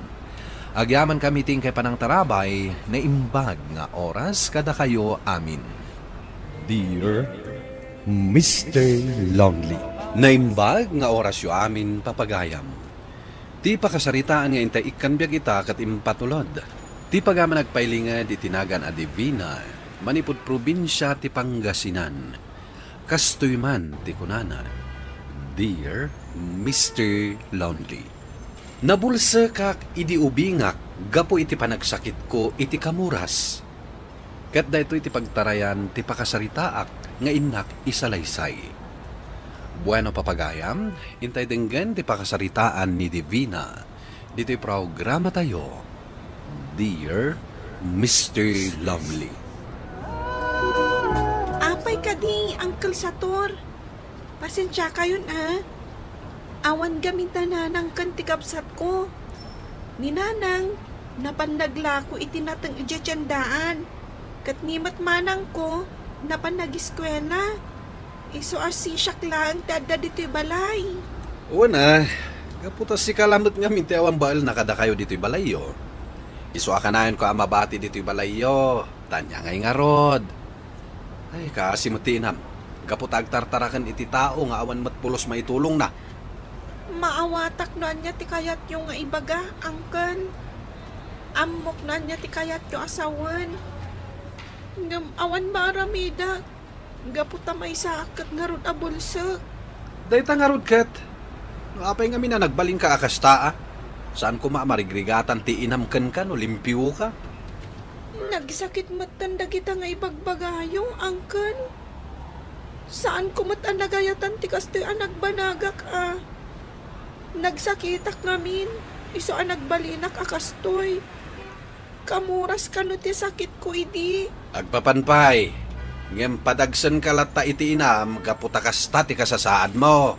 Agyaman kami ting kay panang tarabay na imbag nga oras kada kayo amin. Dear Mr. Longley. Naimbag nga oras yu amin papagayam. Ti pakasaritaan nga intay ikanbyag ita kat impatulod. Ti pagama nagpailingad itinagan a Divina, manipod probinsya ti Pangasinan. Kastoy man ti kunana. Dear Mr. Lonely. Nabulsa kak idi ubingak, gapo iti panagsakit ko iti kamuras. Kat dayto iti pagtarayan ti pakasaritaak nga inak isalaysay. Bueno papagayam, intay denggan ti pakasaritaan ni Divina. Dito'y programa tayo. Dear Mr. Lonely. Apay ka di, Uncle Sator. Pasensya kayo na. Awan gamitan na ng kantikapsat ko. Ni Nanang, napandagla ko itinatang idyatsyandaan. Kat nimat manang ko, napanag-eskwela. Iso asisyak lang, tada dito'y balay. Una, kaputas si kalamot nga minti awang baal nakada kayo dito'y balayo. Iso akanayon ko amabati dito'y balayo. Tanya ngay nga rod. Ay, kasi mutinam. Kaputag tartarakan iti tao nga awan matpulos maitulong na. Maawatak na niya ti kayat yung nga ibaga, angkan. Amok na niya ti kayat yung asawan. Ngam awan maaramida. Gaputa may sakit nga ron abulsak. Dayta nga rod, Kat. Apay nga mina nagbaling ka akastaa. Saan ko maamarigregatan ti inamkan ka no limpyo ka? Nagsakit matanda kita nga ibagbagayo, angkan. Saan ko matanagayatan ti kastoy ang nagbanagak Nagsakitak ngamin, iso ang nagbalinak akastoy. Kamuras ka no ti sakit ko idi. Agpapanpay, ngem padagsan ka lata iti inam, kaputakasta ti kasasaad mo.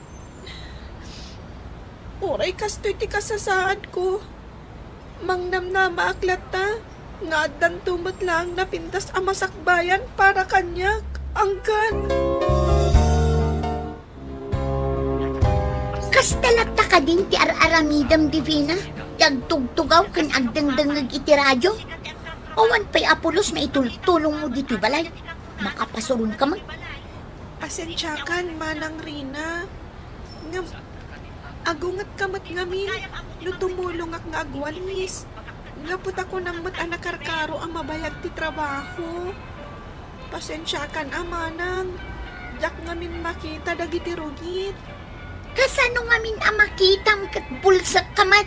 Uray kastoy ti kasasaad ko. Mangnamnama aklat ta, nga addan tumot lang napintas ang masakbayan para kanyak, angkan. Kastalata ka din ti ar-aramidam divina. Tagtugtugaw kan agdangdangag iti radyo. Awan pa'y Apolos maitultulong mo dito balay. Makapasurun ka man. Asensyakan, Manang Rina. Ngam, agungat kamat ngamin. Lutumulong ak nga agwalis. Nga puta ko nang mat anakarkaro ang mabayag ti trabaho. Pasensyakan, Manang. Jak ngamin makita dagiti rugit. Kasano ngamin ang makita kat bulsak kamat?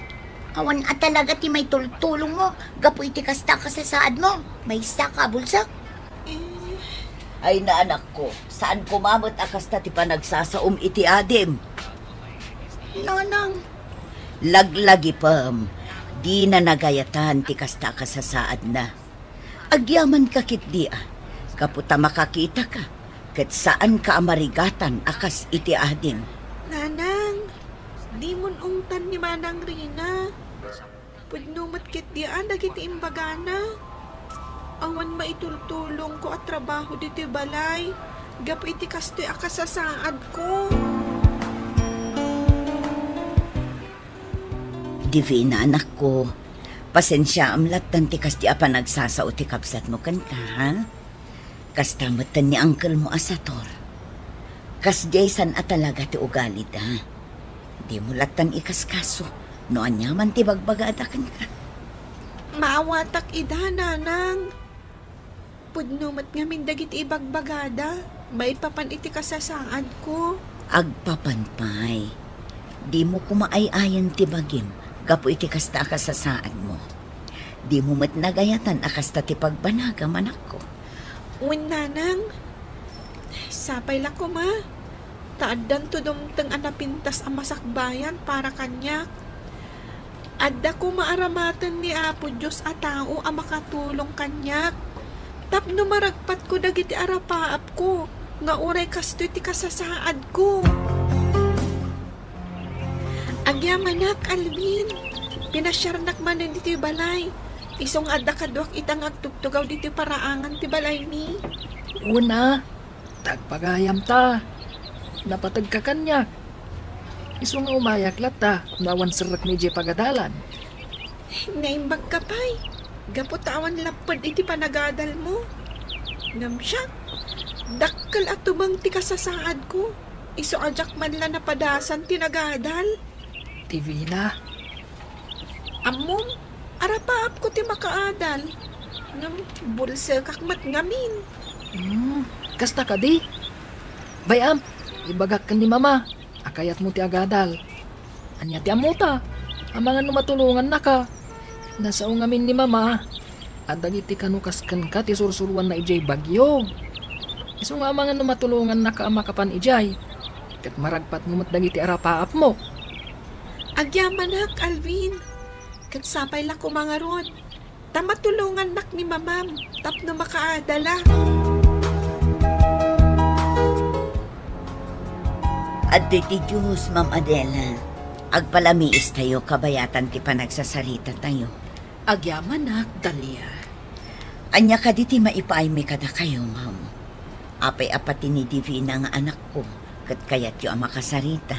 Awan at talaga ti may tultulong mo. Gapo iti kasta kasasaad mo. May saka bulsak. Ay na anak ko, saan kumamot akasta ti panagsasaum iti adim? Nanang. Laglagi pam, di na nagayatan ti kasta kasasaad na. Agyaman kakit di kaputa makakita ka, kat saan ka amarigatan akas iti adim. Nanang, di mon ungtan ni Manang Rina. Pudnumat kit diyan dagiti imbagana. Awan maitultulong ko at trabaho dito balay. Gapo iti kastoy akasasaad ko. Divina anak ko, pasensya amlat tanti kas di apa nagsasao ti kapsat mo kan ka, ha? Kastamatan ni uncle mo asator. Kas Jason at talaga ti ugali da. Di mo latan ikaskaso. No anyaman ti bagbagadakan ka. Maawatak ida, Nanang. Pudnumat ngamin dagiti ibagbagada. May papan iti kasasaad ko. Agpapanpay. Di mo kumaayayan ti bagim. Gapo iti kasta kasasaad mo. Di mo mat nagayatan akasta ti pagbanaga manak ko. Uwin, Nanang. Sapay la ko, ma. Taaddan to dumteng anapintas ang masakbayan para kanyak. Adda ko maaramatan ni Apo Diyos a tao ang makatulong kanyak. Tapno maragpat ko dagiti arapaap ko. Nga uray kastoy ti kasasaad ko. Agyamanak, Alvin. Pinasyarnak man dito balay. Isong adda kadwak itang agtugtugaw dito paraangan ti balay ni. Una, tagpagayam ta. Napatag ka kanya. Iso nga umayak lata, nawan serak ni Jay pagadalan. Naimbag ka pa'y. Gaputawan lapad iti panagadal mo. Ngam siya. Dakkal at tumang ti kasasaad ko. Iso ajak man la napadasan tinagadal. Divina. Amom, arapaap ko ti makaadal. Ngam bulsa kakmat ngamin. Kasta ka di. Bayam, ibagak ka ni mama. Akayat mo ti agadal. Anya ti amuta. Amangan no matulungan na ka. Nasaong amin ni mama. At dagiti kanukaskan ka ti sursuruan na ijay bagyo. Iso nga amangan no matulungan na ka amakapan ijay. Kat maragpat mo mat dagiti arapaap mo. Agyamanak, Alvin. Kat sapay la ko mga rod. Tamatulungan nak ni mamam. Tapno makaadala. At ti Diyos, Ma'am Adela, agpalamiis tayo, kabayatan ti panagsasarita tayo. Agyamanak, Dalia. Anya ka di ti maipaaymi kada kayo, Ma'am. Apay-apati ni Divina nga anak ko, kat kayat yung makasarita.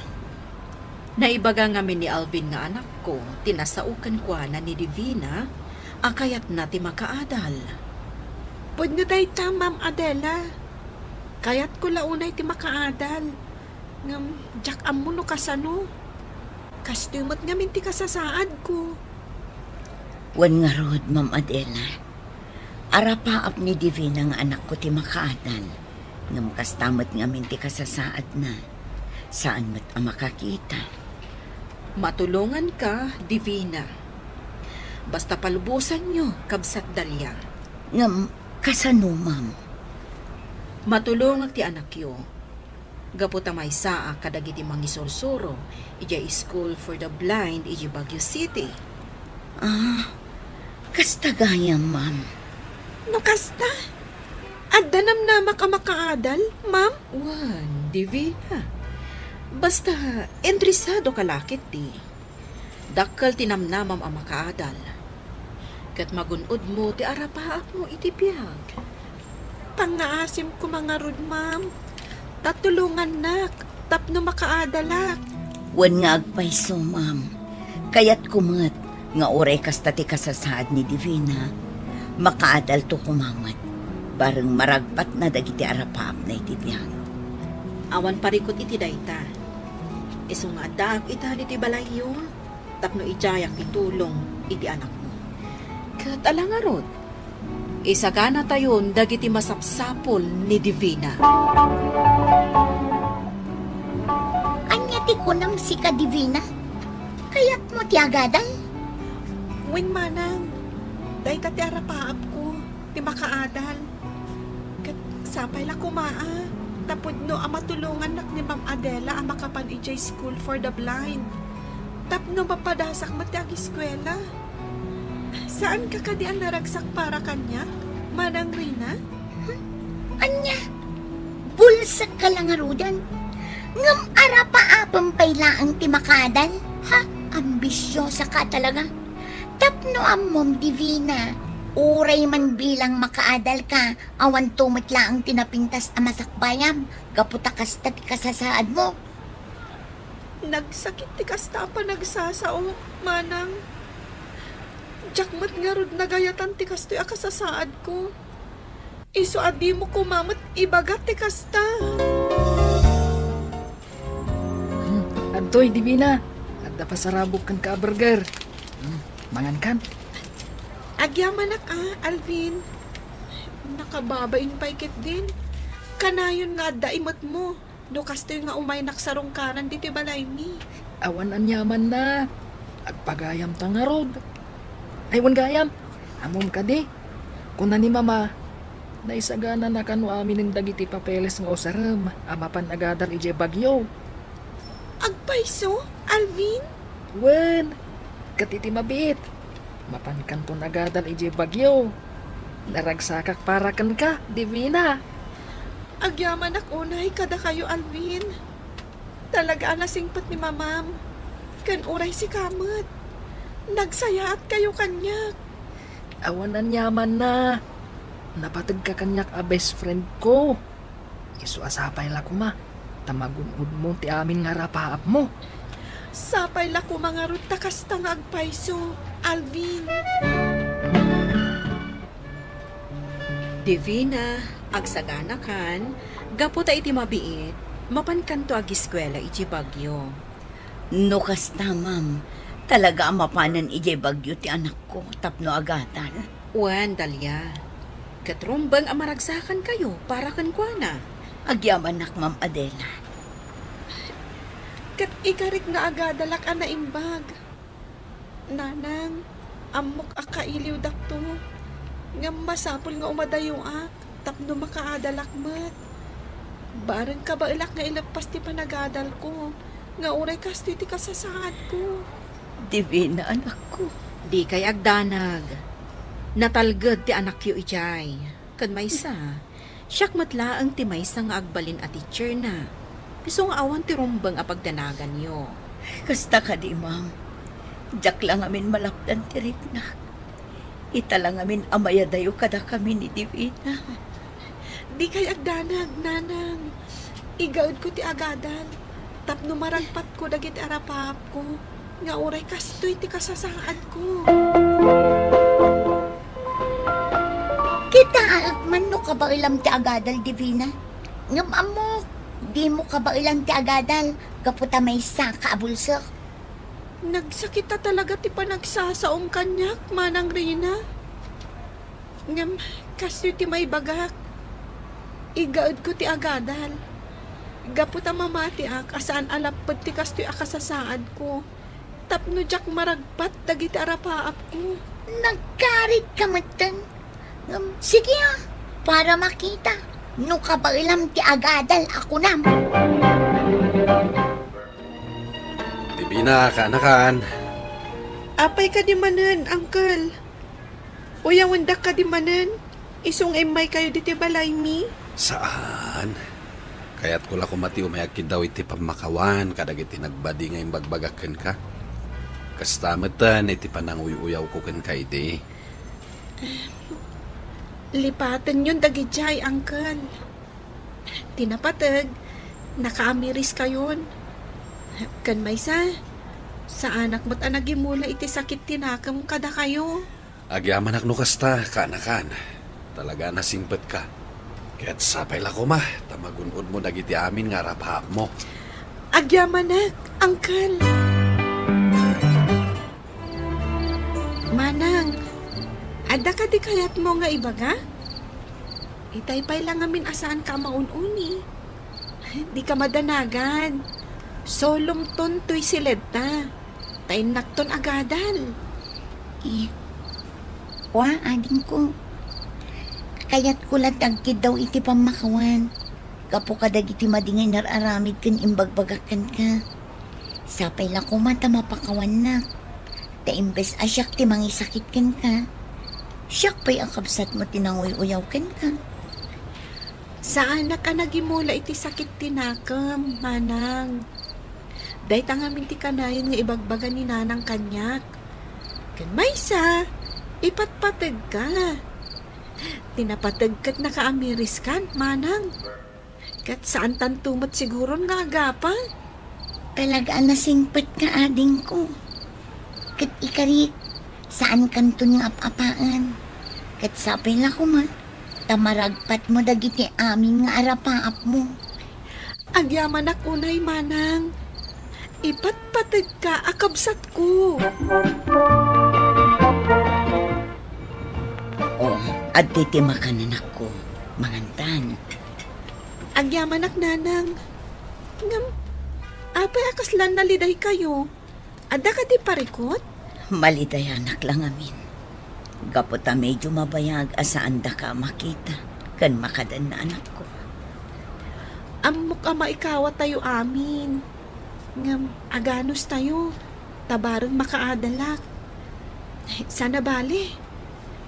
Naibaga ngamin ni Alvin nga anak ko, tinasaukan kwa na ni Divina, akayat na ti makaadal. Pwede tayo ta, Ma'am Adela. Kayat ko launay ti makaadal. Ngam, jak amuno kasano. Kastumot nga minti kasasaad ko. Wan nga rod, Ma'am Adela. Arapaap ni Divina nga anak ko ti makaadal. Ngam kastamot nga minti kasasaad na. Saan mat ang makakita? Matulungan ka, Divina. Basta palubusan nyo, kabsat Dalia. Ngam, kasano, Ma'am? Matulungan ti anak yo. Gaputa may saa kadagiti mangisulsuro. Ija School for the Blind, ija Baguio City. Kasta gayam, Ma'am. No kasta? Adda namnama ka makaadal, Ma'am? Wan, Divina. Basta, entrisado ka lakit di. Dakkel tinamnamam ang makaadal. Kat magunod mo, ti arapaap mo itibiyag. Pangaasim ko mga rod, Ma'am. Tatulungan nak, tapno makaadalak. Wan nga agpaiso, Ma'am. Kaya't kumat, nga oray kasta ti kasasaad ni Divina. Makaadal to kumamat. Bareng maragpat na dagiti arapaap na itibiyag. Awan parikot iti dayta. Iso nga daak itali ti balayo. Tapno ijayak itulong iti anak mo. Kat alangarod. Isagana tayon dagiti masapsapol ni Divina. Anya ti kunam si ka Divina? Kaya't mo ti agadan? Wing manang. Dayta ti arapaap ko. Ti makaadal. Kat sapay la kumaa. Tapod no amatulungan nak ni Ma'am Adela ang makapan ijay School for the Blind. Tapno mapadasak mati ang eskwela. Saan ka kadian naragsak para kanya? Manang Rina? Anya? Bulsak ka lang arudan. Ngam arapa-apang pailaang ti makadal. Ha? Ambisyosa ka talaga. Tapno amom Divina. Uray man bilang makaadal ka, awan tumitla ang tinapintas ang masakbayam, kaputa kasta ti kasasaad mo. Nagsakit ti kasta pa nagsasao, manang. Jakmat nga rod nagayatan ti kastoy a kasasaad ko. Iso adi mo kumamat ibagat ti kasta. Adtoy, Divina. Adda pasarabog kan ka burger. Mangan kan. Agyaman Alvin. Nakababain paikit din. Kanayon nga daimot mo. Do kastoy nga umay naksarungkaran diti balay mi. Awan ang yaman na. Agpagayam tangarod. Aywan gayam. Amom ka di. Kung na ni Mama, naisagana na kanu amin ng dagiti papeles nga osaram. Amapan agadar ije Bagyo. Agpaiso, Alvin? Wen, katiti mabit. Mapankan to nagadal ije Bagyo. Naragsakak para kan ka, Divina. Agyaman unay kada kayo, Alvin. Talaga nasingpat ni Mamam. Kan uray si Kamat. Nagsayaat kayo kanyak. Awanan yaman na. Napatag ka kanyak a best friend ko. Isu asapay la kuma. Tamagunod mo ti amin nga rapaap mo. Sapay la kuma nga ruta kastang agpaiso, Alvin. Divina, agsagana kan, gaputa iti mabiit, mapankanto ag eskwela iti Bagyo. No kasta, Ma'am. Talaga mapanan ije Bagyo ti anak ko, tapno agatan. Wan, Dalia. Katrumbang amaragsakan kayo para kan kuana. Agyaman nak, Ma'am Adela. Kat ikarik nga agadalak na imbag. Nanang, amok akailiw dakto. Nga masapol nga umadayo ak, tapno makaadalak mat. Barang ka ba ilak nga ilagpas ti panagadal ko. Nga uray kasto iti kasasaad ko. Divina, anak ko. Di kay agdanag. Natalgad ti anak yu ijay. Kad maysa, siyak matlaang ti maysa nga agbalin a teacher na. Piso nga awan ti rumbang apagdanagan yo. Kasta ka di, Ma'am. Diyak lang amin malapdan ti riknak. Ita lang amin amayadayo kada kami ni Divina. Di kay agdanag, nanang. Igaud ko ti agadan. Tapno maragpat ko dagiti arapap ko. Nga uray kastoy ti kasasaad ko. Kita man no ka ba ilam ti agadal, Divina? Ngam amo, di mo ka ba ilang ti agadal, kaputa may sa kaabulsak. Nagsakit ta talaga ti panagsasaong kanyak, Manang Rina. Ngam, kasyo ti may bagak. Igaod ko ti agadal. Gapu ta mamati ak, asaan alapad ti kasyo akasasaad ko. Tapno jak maragpat, dagiti arapaap ko. Nagkarit ka matan. Sige para makita. No kabailam ti agadal ako nam. Divina, kanakan. Apay ka di manan, Uncle. Uyawandak ka di manan. Isong emay kayo diti balay mi. Saan? Kaya't kula kumati umayagkid daw iti pamakawan kadag iti nagbadi ngayong bagbagaken ka. Kastamatan iti pananguy-uyaw ko ken ka iti. Lipatan yun dagijay, Uncle. Tinapatag, nakaamiris kayon. Kan maysa, sa anak mo't anagimula iti sakit tinakam kada kayo. Agyaman akno kasta, kanakan. Talaga nasingpet ka. Kaya't sapay la ko ma, tamagunod mo dagiti amin nga rapahap mo. Agyamanak, Uncle. Manang, ada ka di kayat mo nga ibaga? Itaypay lang amin asaan ka maununi. Di ka madanagan. Solom ton tuy sileta. Tayin nakton agadal. Ading ko. Kaya't kulat agkid daw iti pamakawan. Kapo kadag iti madingay nararamid kan imbagbagakan ka. Sapay lang ko mata mapakawan na. Ta imbes asyak ti mangisakit kan ka. Siyak pa'y ang kabsat mo tinanguy-uyaw kan ka. Saan na ka nagimula iti sakit tinakam, Manang? Day tangamin ti kanayon nga ibagbaga ni nanang kanyak. Kan maysa, ipatpatag ka. Tinapatag kat nakaamiris kan, Manang. Kat saan tantumot siguro nga agapa? Talaga nasingpat ka, ading ko. Kat ikarit, saan kanton nga apapaan? Kat sapay lang ko ma, tamaragpat mo dagiti amin nga arapaap mo. Agyaman ako na'y, Manang. Ipatpatag ka, akabsat ko. At titimakanan ako, mangantan. Agyamanak, Nanang. Ngam, apay akaslan naliday kayo. Ada ka di parikot? Maliday anak lang amin. Gapota medyo mabayag asaan da ka makita. Kan makadan na anak ko. Amok ama ikawa tayo amin. Ngam, aganos tayo. Tabarang makaadalak. Sana bali.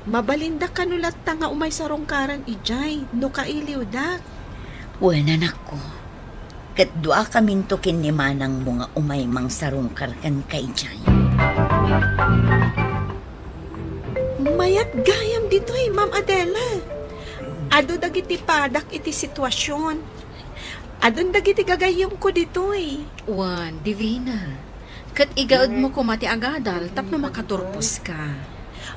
Mabalinda kanulat ta nga umay sa rongkaran ijay, no kailiw dak. Wala anak ko. Kat dua kamintukin ni Manang mo nga umay mang sarongkar kan ka ijay. Mayat gayam dito Ma'am Adela. Ado dagiti padak iti sitwasyon. Adon dagiti gagayom ko dito Juan, Divina. Kat igaod mo kumati agadal, tapno makaturpos ka.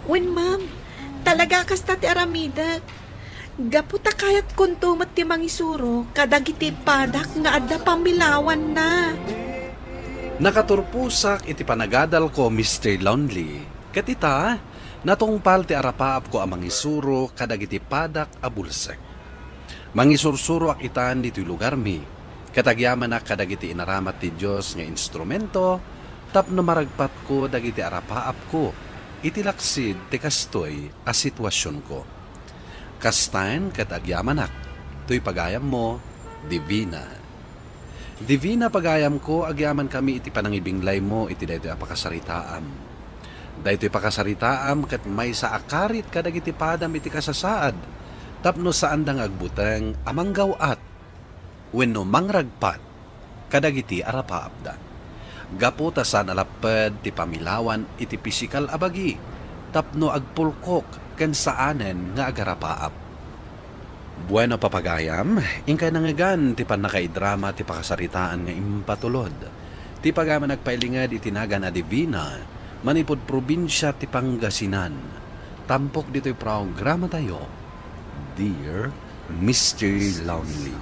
Wen, Ma'am. Talaga kasta ti aramida. Gaputa kayat kuntumat ti mangisuro, kadagiti padak nga adda pamilawan na. Nakaturpusak iti panagadal ko, Mr. Lonely. Katita, natungpal ti arapaap ko ang mangisuro kadagiti padak a bulsek. Mangisursuro ak itan dito'y lugar mi. Katagyaman na kadagiti inaramat ti Diyos nga instrumento, tapno maragpat ko dagiti arapaap ko. Itilaksid ti kastoy a sitwasyon ko. Kastan katagyamanak, to'y pagayam mo, Divina. Divina pagayam ko, agyaman kami iti panangibinglay mo, iti daytoy apakasaritaam. Daytoy pakasaritaam kat may sa akarit kadag iti padam iti kasasaad, tapno saan dang agbuteng amanggawat, wenno mangragpat, kadag iti arapaapda. Gaputa sa nalapad ti pamilawan iti pisikal abagi, tapno agpulkok ken saanen nga agarapaap. Bueno papagayam, ingkay nangagan ti panakaidrama ti pakasaritaan nga impatulod. Ti pagama nagpailingad itinaga na Divina, manipod probinsya ti Pangasinan. Tampok dito'y programa tayo, Dear Mr. Lonely.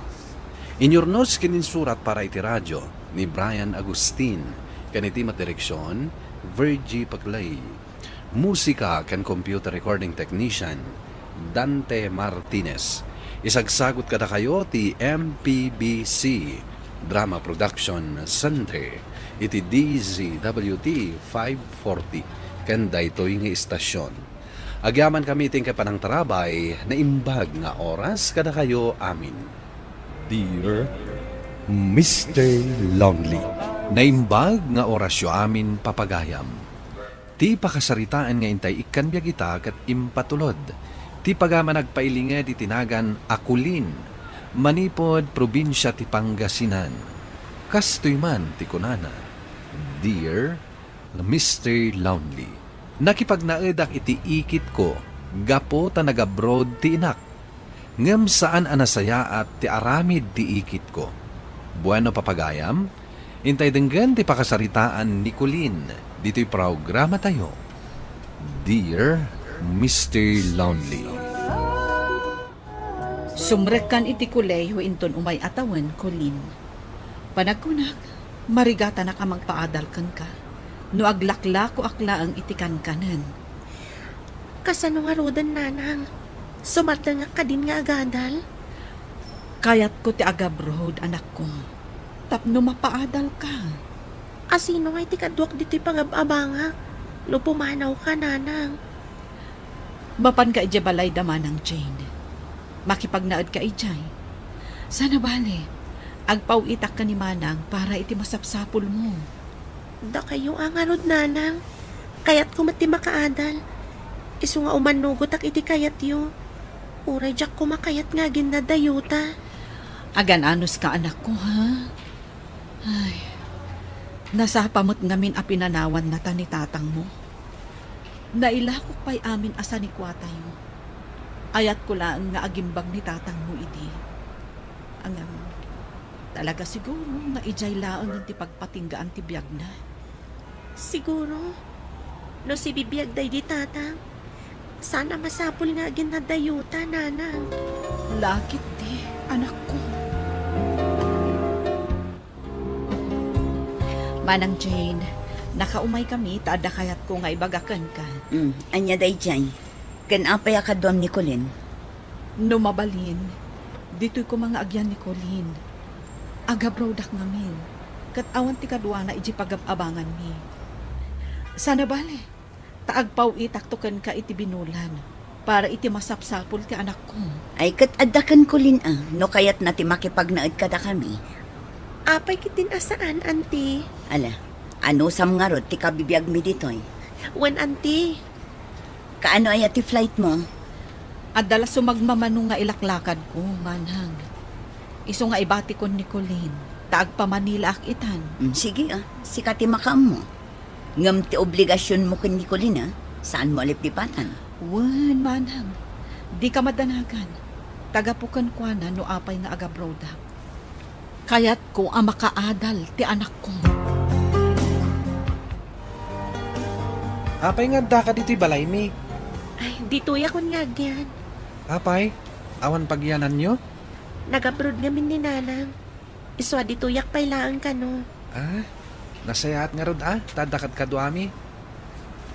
Inyornos kininsurat para iti radyo ni Brian Agustin, Kaniti direksyon, Virgie Paclay. Musika kan computer recording technician, Dante Martinez. Isagsagot kada kayo ti MPBC Drama Production Center. Iti DZWT 540 kanda ito'y nga istasyon. Agyaman kami ting kapanang tarabay na imbag nga oras kada kayo amin. Dear Mr. Longley, Naimbag nga orasyo amin papagayam. Ti pakasaritaan nga intay ikanbyag ita kat impatulod. Ti pagama nagpailinged itinagan Akulin, manipod probinsya ti Pangasinan. Kastoy man ti kunana. Dear Mr. Lonely, nakipagnaedak iti ikit ko, gapo ta nagabroad ti inak. Ngem saan anasaya at ti aramid ti ikit ko. Bueno papagayam, intay denggan ti pakasaritaan ni Colin, dito'y programa tayo. Dear Mr. Lonely. Sumrekan iti kulay inton umay atawan, Colin. Panagkunak, marigata na ka magpaadalkan ka. No aglakla ko akla ang itikan kanan. Kasano nga rodan, nanang? Sumarta nga ka din nga agadal? Kayat ko ti agabroad, anak ko. Tapno mapaadal ka. Asino nga iti kadwak dito'y pangababanga? No pumanaw ka, nanang. Mapan ka ija balay daman ng Jane. Makipagnaad ka ijay. Sana bale, agpawitak ka ni manang para iti masapsapul mo. Da kayo ang arod, nanang. Kayat ko mati makaadal. Isu nga umanugot ak iti kayat yo. Uray jak ko makayat nga ginadayuta. Agan anos ka, anak ko, ha? Ay, nasapamot ngamin a pinanawan na ta ni tatang mo. Nailakok pa'y amin asa ni kwata yo. Ayat ko lang nga agimbag ni tatang mo iti. Angam, talaga siguro nga ijay laang ng ti pagpatinggaan ti biyag na. Siguro. No si bibiyag day di tatang. Sana masapul nga ginadayuta, nanang. Lakit di, anak ko. Manang Jane, nakaumay kami, taada kayat ko nga ibagakan ka. Anya day jay. Kanapay ka doon ni Colin. Numabalin, dito'y ko mga agyan ni Colin. Agabrodak ngamin, kat awan ti kadwa na iji pagababangan mi. Sana bale, taagpaw itaktukan ka iti binulan, para iti masapsapul ti anak ko. Ay kat adakan Colin no kayat na ti makipagnaad kada kami. Apay kitin asaan, auntie? Ala, ano sam nga rod ti kabibiyag mi ditoy? Wen, auntie? Kaano ay ati flight mo? Adala sumagmamanong nga ilaklakad ko, manang. Iso nga ibati ko ni Colin, taag pa Manila ak itan. Sige sikati makaam mo. Ngam ti obligasyon mo kun ni Colin saan mo alipdipatan? Wan, manang. Di ka madanagan. Tagapukan kwa na no apay nga agabrodak. Kayat ko ang makaadal ti anak ko. Apay nga da ka dito'y balay mi. Ay, dito'y akong ngagyan. Apay, awan pagyanan nyo? Nag-abroad ngamin ni nanang. Iswa dito'y akpay laang ka, no? Nasayaat nga rod tadakat ka duami.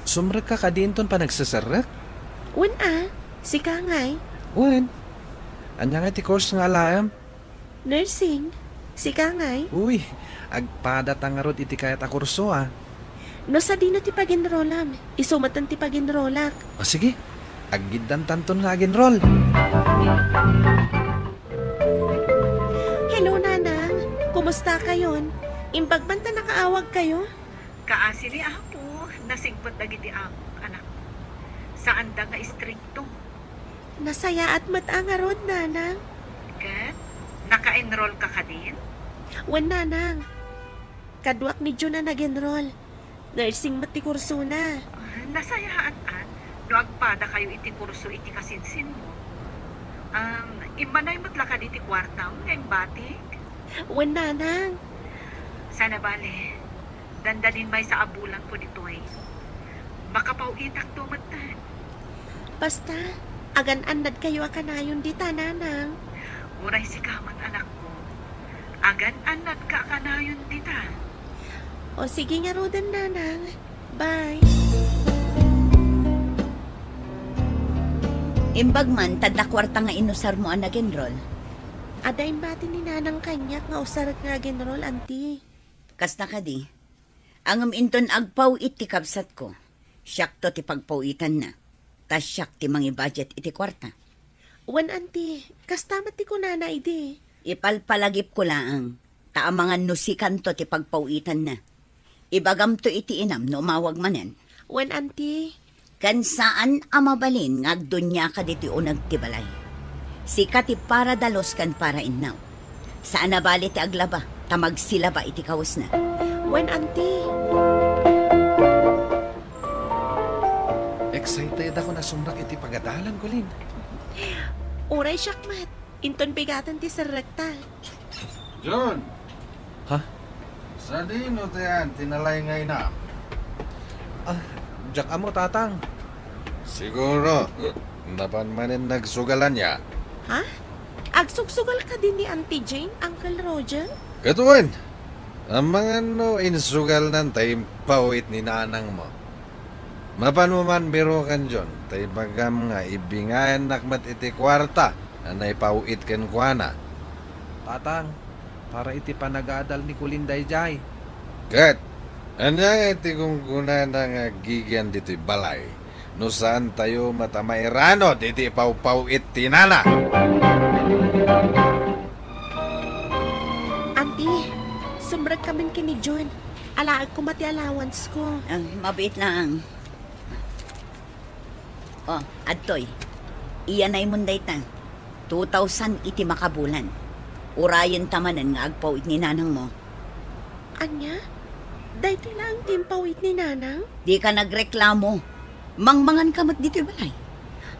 Sumrek ka kadinton pa nagsasarak? Wen si Kangay. Wen, anya nga ti course nga alaam? Nursing, si Kangay. Uy, agpadatang nga rod iti kayat a kurso No sa di na ti pag-enrollam, isumatan ti pag-enrollak. Sige, aggidan tanton nga ag-enroll. Hello, nanang. Kumusta kayon? Imbagbanta nakaawag kayo? Kaasili ako, nasigpot dagiti ako, anak. Saan da nga istrikto? Nasaya at matangarod, nanang. Kat, naka-enroll ka ka din? Wan, nanang. Kadwak ni Jun na nag-enroll. Nursing mati kurso na. Nasayaan no agpada kayo iti kurso iti kasinsin mo. Imanay mo't lakad iti kwartam ngayong batik? Wan, nanang. Sana bale, dandalin may sa abulan po dito'y. Makapaw itak tumatan. Basta, agan-anad kayo akanayon dita, nanang. Uray si kamat anak ko. Agan-anad ka akanayon dita. O sige nga, Rodan, nanang. Bye. Imbag man, tadla kwarta nga inusar mo ang naginrol. Ada imbati ni nanang kanyak nga usarat nga ginrol, anti. Kasta ka di. Ang inton agpaw iti kabsat ko. Siyak to ti pagpawitan na. Tas siyak ti mangi budget iti kwarta. Wan, anti. Kastamat ti kunana, idi. Ipalpalagip ko laang. Taamangan nusikan to ti pagpawitan na. Ibagam to iti inam no umawag manen. Wan, anti. Kan saan amabalin ngagdunya ka diti unag ti balay. Sika ti para dalos kan para innaw. Saan nabali ti aglaba, tamag sila ba iti kawas na. Wan, anti. Excited ako na sumrak iti pagadalan ko, Lin. Uray, Shakmat. Inton bigatan ti sarakta. John! Ha? Sa dino tayan, tinalay ngay na. Diyak amo, tatang. Siguro, napanmanin nagsugalan niya. Ha? Agsugsugal ka din ni Auntie Jane, Uncle Roger? Katuan, ang mga insugal nan tayo pawit ni nanang mo. Mapan mo man biro kan John, tayo bagam nga ibingayan nakmat iti kwarta na naipawit kan kuana. Tatang, para iti panagadal ni Kulinday Jay. Kat, anya iti kung kuna na nga gigyan dito'y balay, no saan tayo matamairano diti pawpawit tinana. Auntie, sumbrag kami kini John. Alaag ko mati allowance ko. Mabait lang. Oh, adtoy. Iyan ay munday ta. 2,000 iti makabulan. Urayan tamanan nga agpawit ni nanang mo. Anya? Dahiti lang timpawit ni nanang? Di ka nagreklamo. Mangmangan ka mat dito balay.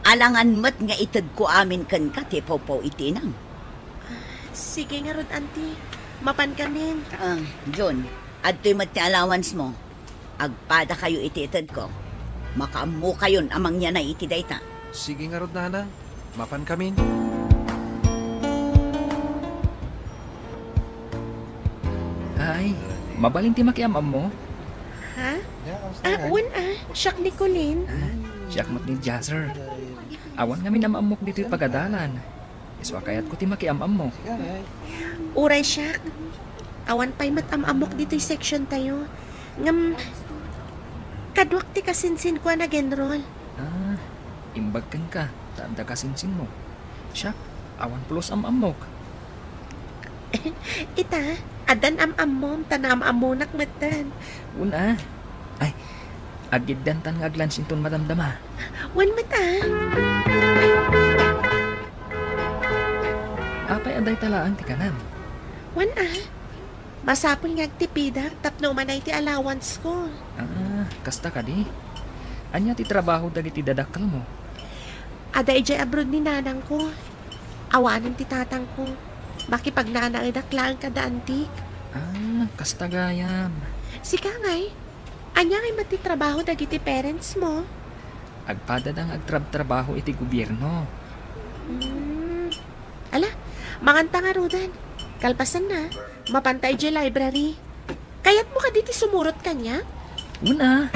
Alangan mat nga itad ko amin kan ka ti paw itinang. Sige nga rod, auntie. Mapan kamin. John, adtoy mat ti allowance mo. Agpada kayo ititad ko. Makaamu kayon amang niya na iti dayta. Sige nga rod, nanang. Mapan kamin. Ay, mabalin ti makiamam mo. Ha? Siyak ni Colin. Siyak mat ni Jazzer. Awan kami na maamok dito yung pagadalan. Iswa kayat ko ti makiamam mo. Uray, siyak. Awan pa'y matamamok dito yung section tayo. Ngam, kadwak ti kasinsin ko na genrol. Imbag kan ka. Tanda kasinsin mo. Siyak, awan plus amamok. Ita, adan amamom, tanam-amunak matan. Una. Ay, agiddan tan nga aglansinton madamdama. Wan mata. Apay aday talaan ti kanan. Wan masapol nga agtipidak tapno manay ti allowance ko. Kasta ka di. Anya ti trabaho dagiti dadakkel mo. Ada ijay abroad ni nanang ko. Awanan ti tatang ko. Makipagnanang idaklaan kada antik. Kasta gayam. Sika ngay. Anya ngay matitrabaho dagiti parents mo. Agpada dang agtrab-trabaho iti gobyerno. Ala, manganta nga Rodan. Kalpasan na. Mapantay di library. Kayat mo ka diti sumurot kanya? Una.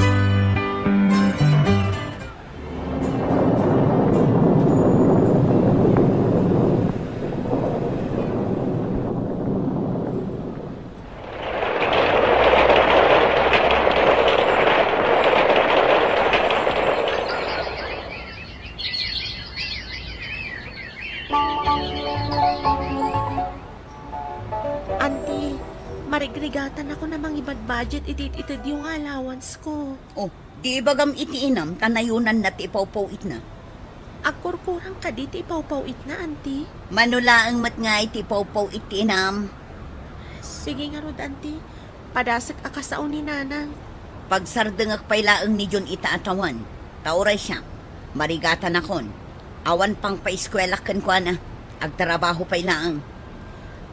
Auntie, marigrigatan ako namang ibad budget itid-itid yung allowance ko. Oh, di bagam iti inam, tanayunan na ti ipawpawit na. Agkurkurang ka di ti ipawpawit na, auntie. Manulaang mat nga iti ipawpawit ti inam. Sige nga rod, auntie. Padasak akasaon ni nanang. Pagsardengak paylaang ni John itaatawan. Tauray siya. Marigatan akon. Awan pang paiskwelak kan kwa na. Agtrabaho paylaang.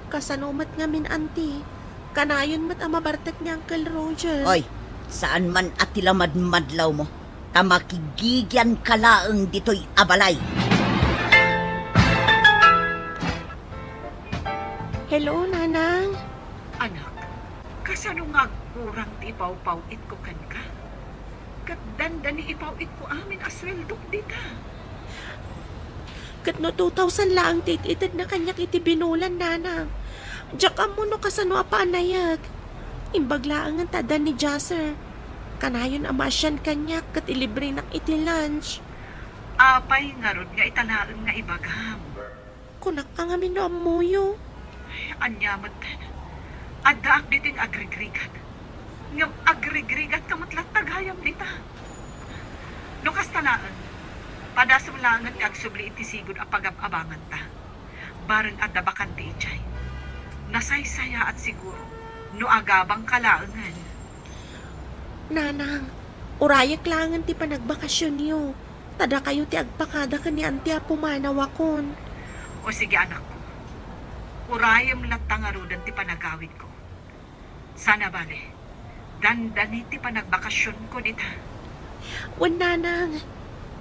Kasanumat nga min, auntie. Kanayon mat amabartek ni Uncle Roger. Oy, saan man atilamad-madlaw mo. Tamakigigyan kalaang dito'y abalay. Hello, nanang. Anak, Kasano nga kurang ti ipaw-pawit ko kan ka? Kat dandan ni ipawit ko amin asweldok dita. Kat no 2,000 lang tititid na kanyak iti binulan, nanang. Diyak mo no kasano apanayag. Imbaglaan ang tada ni Jasser. Kanayon amasyan kanyak kat ilibre nak iti lunch. Apay nga rod nga italaan nga ibagam. Kunak ang amin no amuyo. Anyamat ten. Adaak diting agrigrigat. Ngam agrigrigat kamatlat tagayam dita. No kastalaan, padasumlangan kag subli iti sigod apagab-abangan ta. Bareng adabakan ti ichay. Nasaysaya at siguro, no agabang kalaangan. Nanang, urayak langan ti panagbakasyon niyo. Tada kayo ti agpakada ka ni Auntie pumanawakon. O sige anak ko, urayam latang arudan ti panagawid ko. Sana bale, dandani ti panagbakasyon ko dita. Wan nanang,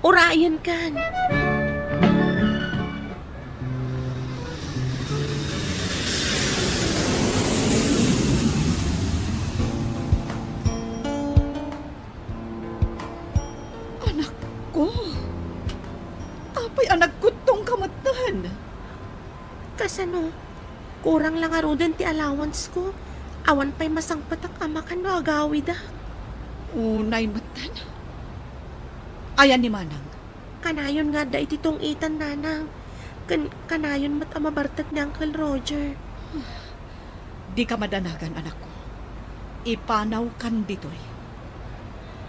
urayan kan. Anak ko, apay anak ko tong kamatan. Kasano, kurang lang arudan ti allowance ko. Awan pa'y masangpatak ama kan no agawid ah. Unay matan. Ayan ni Manang. Kanayon nga da ititong itan, nanang. Kanayon mat amabartag ni Uncle Roger. Di ka madanagan, anak ko. Ipanaw kan ditoy.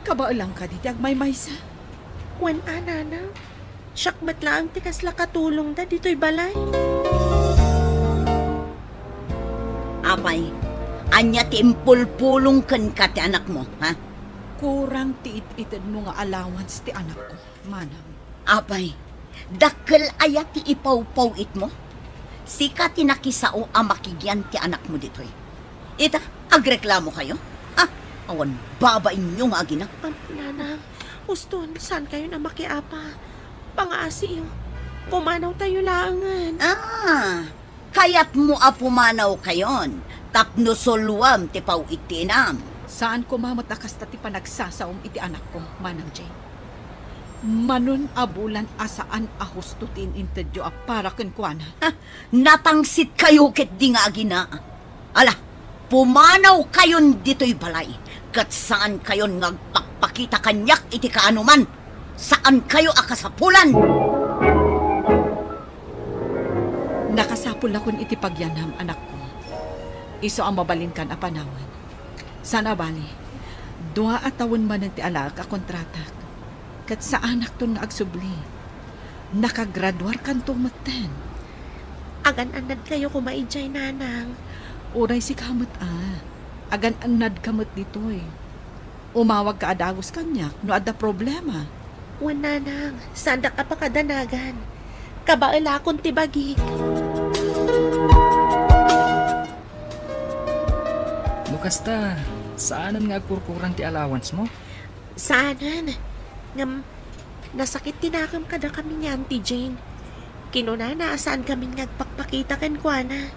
Kabaalang ka diti agmay maysa. Wan nanang. Siyak mat lang tikas la katulong da ditoy balay. Apay, anya ti impulpulong kan ka ti anak mo, ha? Kurang tiit-ited mo nga allowance ti anak ko, Manang. Apay, dakkel aya ti ipaw-pawit mo? Sika ti nakisao ang makigyan ti anak mo ditoy. Ita, agreklamo kayo? Ha? Awan babain nyo nga agina. Nanang, uston, saan kayo na makiapa? Pangaasi yung pumanaw tayo laangan. Kayat mo pumanaw kayon. Tapno soluam ti paw itinam. Saan ko mamatakas ta ti panagsasaom iti anak ko, Manang Jane? Manon abulan asaan ahustutin intedyo para kenkwana. Natangsit kayo ket di nga agina. Ala, pumanaw kayon dito'y balay. Kat saan kayon ngagpakpakita kanyak iti kaanuman? Saan kayo akasapulan? Nakasapul akon iti pagyanam, anak ko. Iso ang mabalin kan apanawan. Sana bali, 2 atawon man ti alak a kontratak. Kat sa anak to nga agsubli. Nakagraduar kan tumaten. Agan-anad kayo kumaidjay, nanang. Uray si kamot Agan-anad kamot ditoy. Umawag ka adagos kanyak no adda problema. Wan nanang, sanda ka pa kadanagan. Kabaala akong tibagik. Kasta, saanan nga kurkuran ti allowance mo? Saanan? Ngam, nasakit tinakam kada kami ni Auntie Jane. Kinuna na saan kami nagpakpakita kan kuana.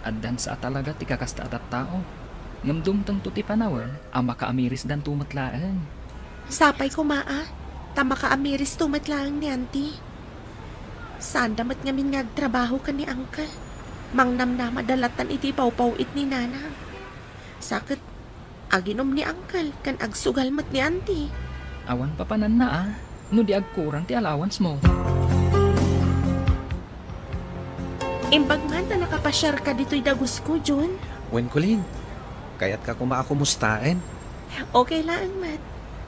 Addan sa talaga ti kakasta atat tao. Ngam dumtang to ti panawan, ama kaamiris dan tumatlaan. Sapay ko tama kaamiris tumatlaan ni Auntie. Saan damat ngamin nagtrabaho ka ni Uncle? Mangnam na madalatan iti paw-pawit ni Nanang. Sakit, aginom ni Uncle kan agsugal mat ni Auntie. Awan papanan na no di agkurang ti allowance mo. Imbag man na nakapasyar ka dito'y dagus ko, John. Wen Colleen, kaya't ka kumakumustahin. Okay lang, Mat.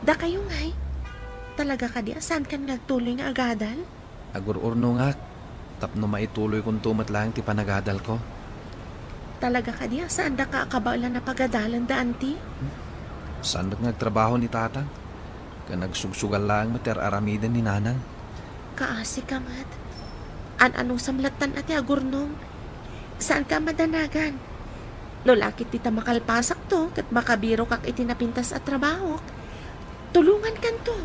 Da kayo ngay. Talaga ka di asan kan nagtuloy nga agadal? Agur-urno nga, tapno maituloy kung tumat lang ti panagadal ko. Talaga ka di asan da ka akabalan na pagadalan da, Auntie? Saan ba't nagtrabaho ni Tatang? Ka nagsugsugal lang mater aramidan ni Nanang. Kaasi ka, Mat. Anong samlatan ati agurnong? Saan ka madanagan? Lolakit tita makalpasak to, kat makabiro kak itinapintas at trabaho. Tulungan kan to.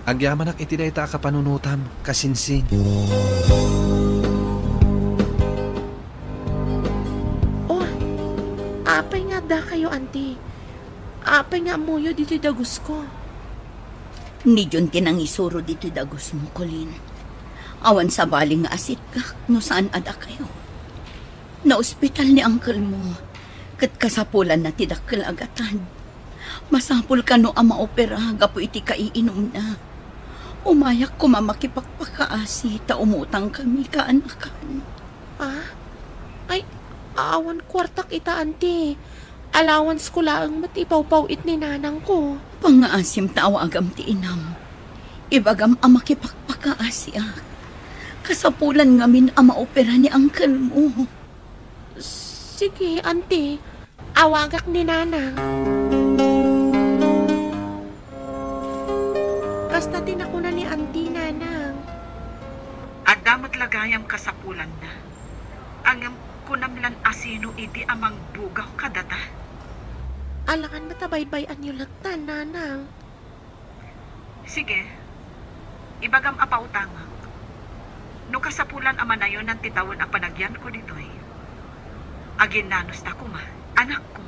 Agyamanak iti dayta kapanunutam, kasinsin. Oh, apay nga da auntie. Apay nga amuyo dito dagus ko. Ni John kinang isuro dito dagus mo, Colleen. Awan sa baling nga asit ka, no saan ada kayo. Na ospital ni uncle mo, kat kasapulan na tidakkel agatan. Masapul ka no ama opera, gapo iti kaiinom na. Umayak ko mamakipagpakaasi, ta umutang kami kaanakan. Ay, awan kwartak ita, auntie. Allowance ko lang matipaw-pawit ni nanang ko. Pangaasim tawa agam ti inam. Ibagam ama kipagpakaasi kasapulan ngamin ama opera ni uncle mo. Sige, auntie. Awagak ni nanang. Kasta tinakuna ni auntie, nanang. Adamat lagayam kasapulan na. Angam kunamlan asino iti amang bugaw kadata. Alangan matabaybay-an yung lagtan, nanang. Sige, ibagam apautangak. No kasapulan ama na yun ang titawon ang panagyan ko dito'y. Agin nanos na kuma, anak ko.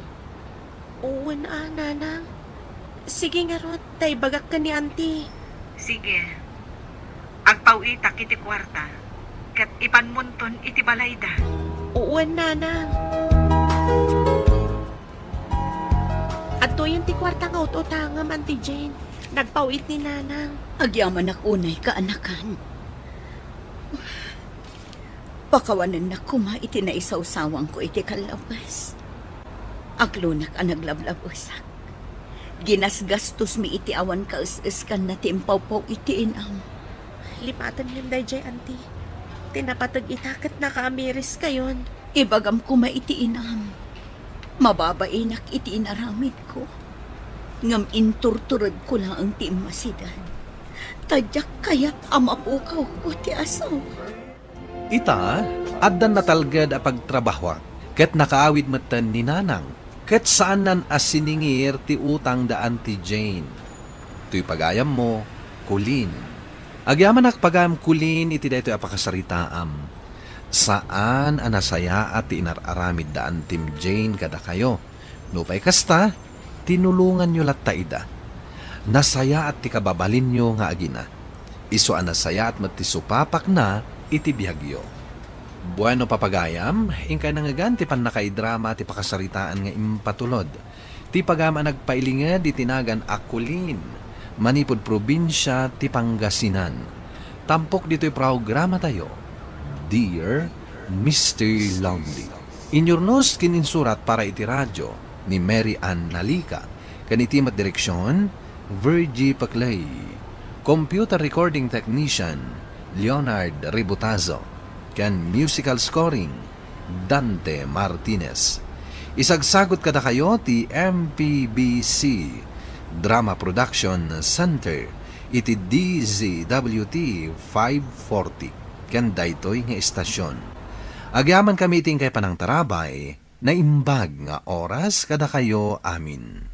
Oo na, nanang. Sige nga ron, tay bagak ka ni auntie. Sige, agpauita kiti kwarta, kat ipanmunton iti balayda. Oo, nanang. At to yung ti kwarta nga ututangam, Auntie Jane. Nagpauit ni nanang. Agyaman unay kaanakan. Pakawanan na kuma iti na isaw-sawang ko iti kalabas. Aglunak ang naglablabusak. Ginasgastos mi iti awan kaus-uskan na timpaw-paw iti inam. Lipatan yun, Dayjay, auntie. Tinapatag itakat na kaamiris kayon. Ibagam ko iti inam. Mababainak iti inaramid ko. Ngam inturturad ko lang ang tiimasidan. Tadyak kaya't amapukaw ko ti asawa. Ita, addan natalgad a pagtrabaho, ket nakaawid matan ni nanang, ket saan nan asiningir ti utang da Auntie Jane. Tuy pagayam mo, Colleen. Agyaman pagayam Colleen iti daytoy apakasaritaam. Saan anasaya at tinararamid da Auntie Jane kada kayo. Nupay kasta, tinulungan nyo latta ida. Nasaya at ti kababalin nyo nga agina. Iso anasaya at matisupapak na iti biyagyo. Bueno papagayam, ingkay nangagan ti pan nakaidrama ti pakasaritaan nga impatulod. Ti pagama nagpailingad di tinagan Akulin, manipod probinsya ti Pangasinan. Tampok dito'y programa tayo, Dear Mr. Longley. Inyurnos kininsurat para iti radyo ni Mary Ann Nalica. Kanitimat direksyon, Virgie Paclay. Computer recording technician, Leonard Ributazo. Ken musical scoring, Dante Martinez. Isagsagot kada kayo ti MPBC Drama Production Center iti DZWT 540 ken daytoy nga istasyon. Agyaman kami iting kay panang tarabay na imbag nga oras kada kayo amin.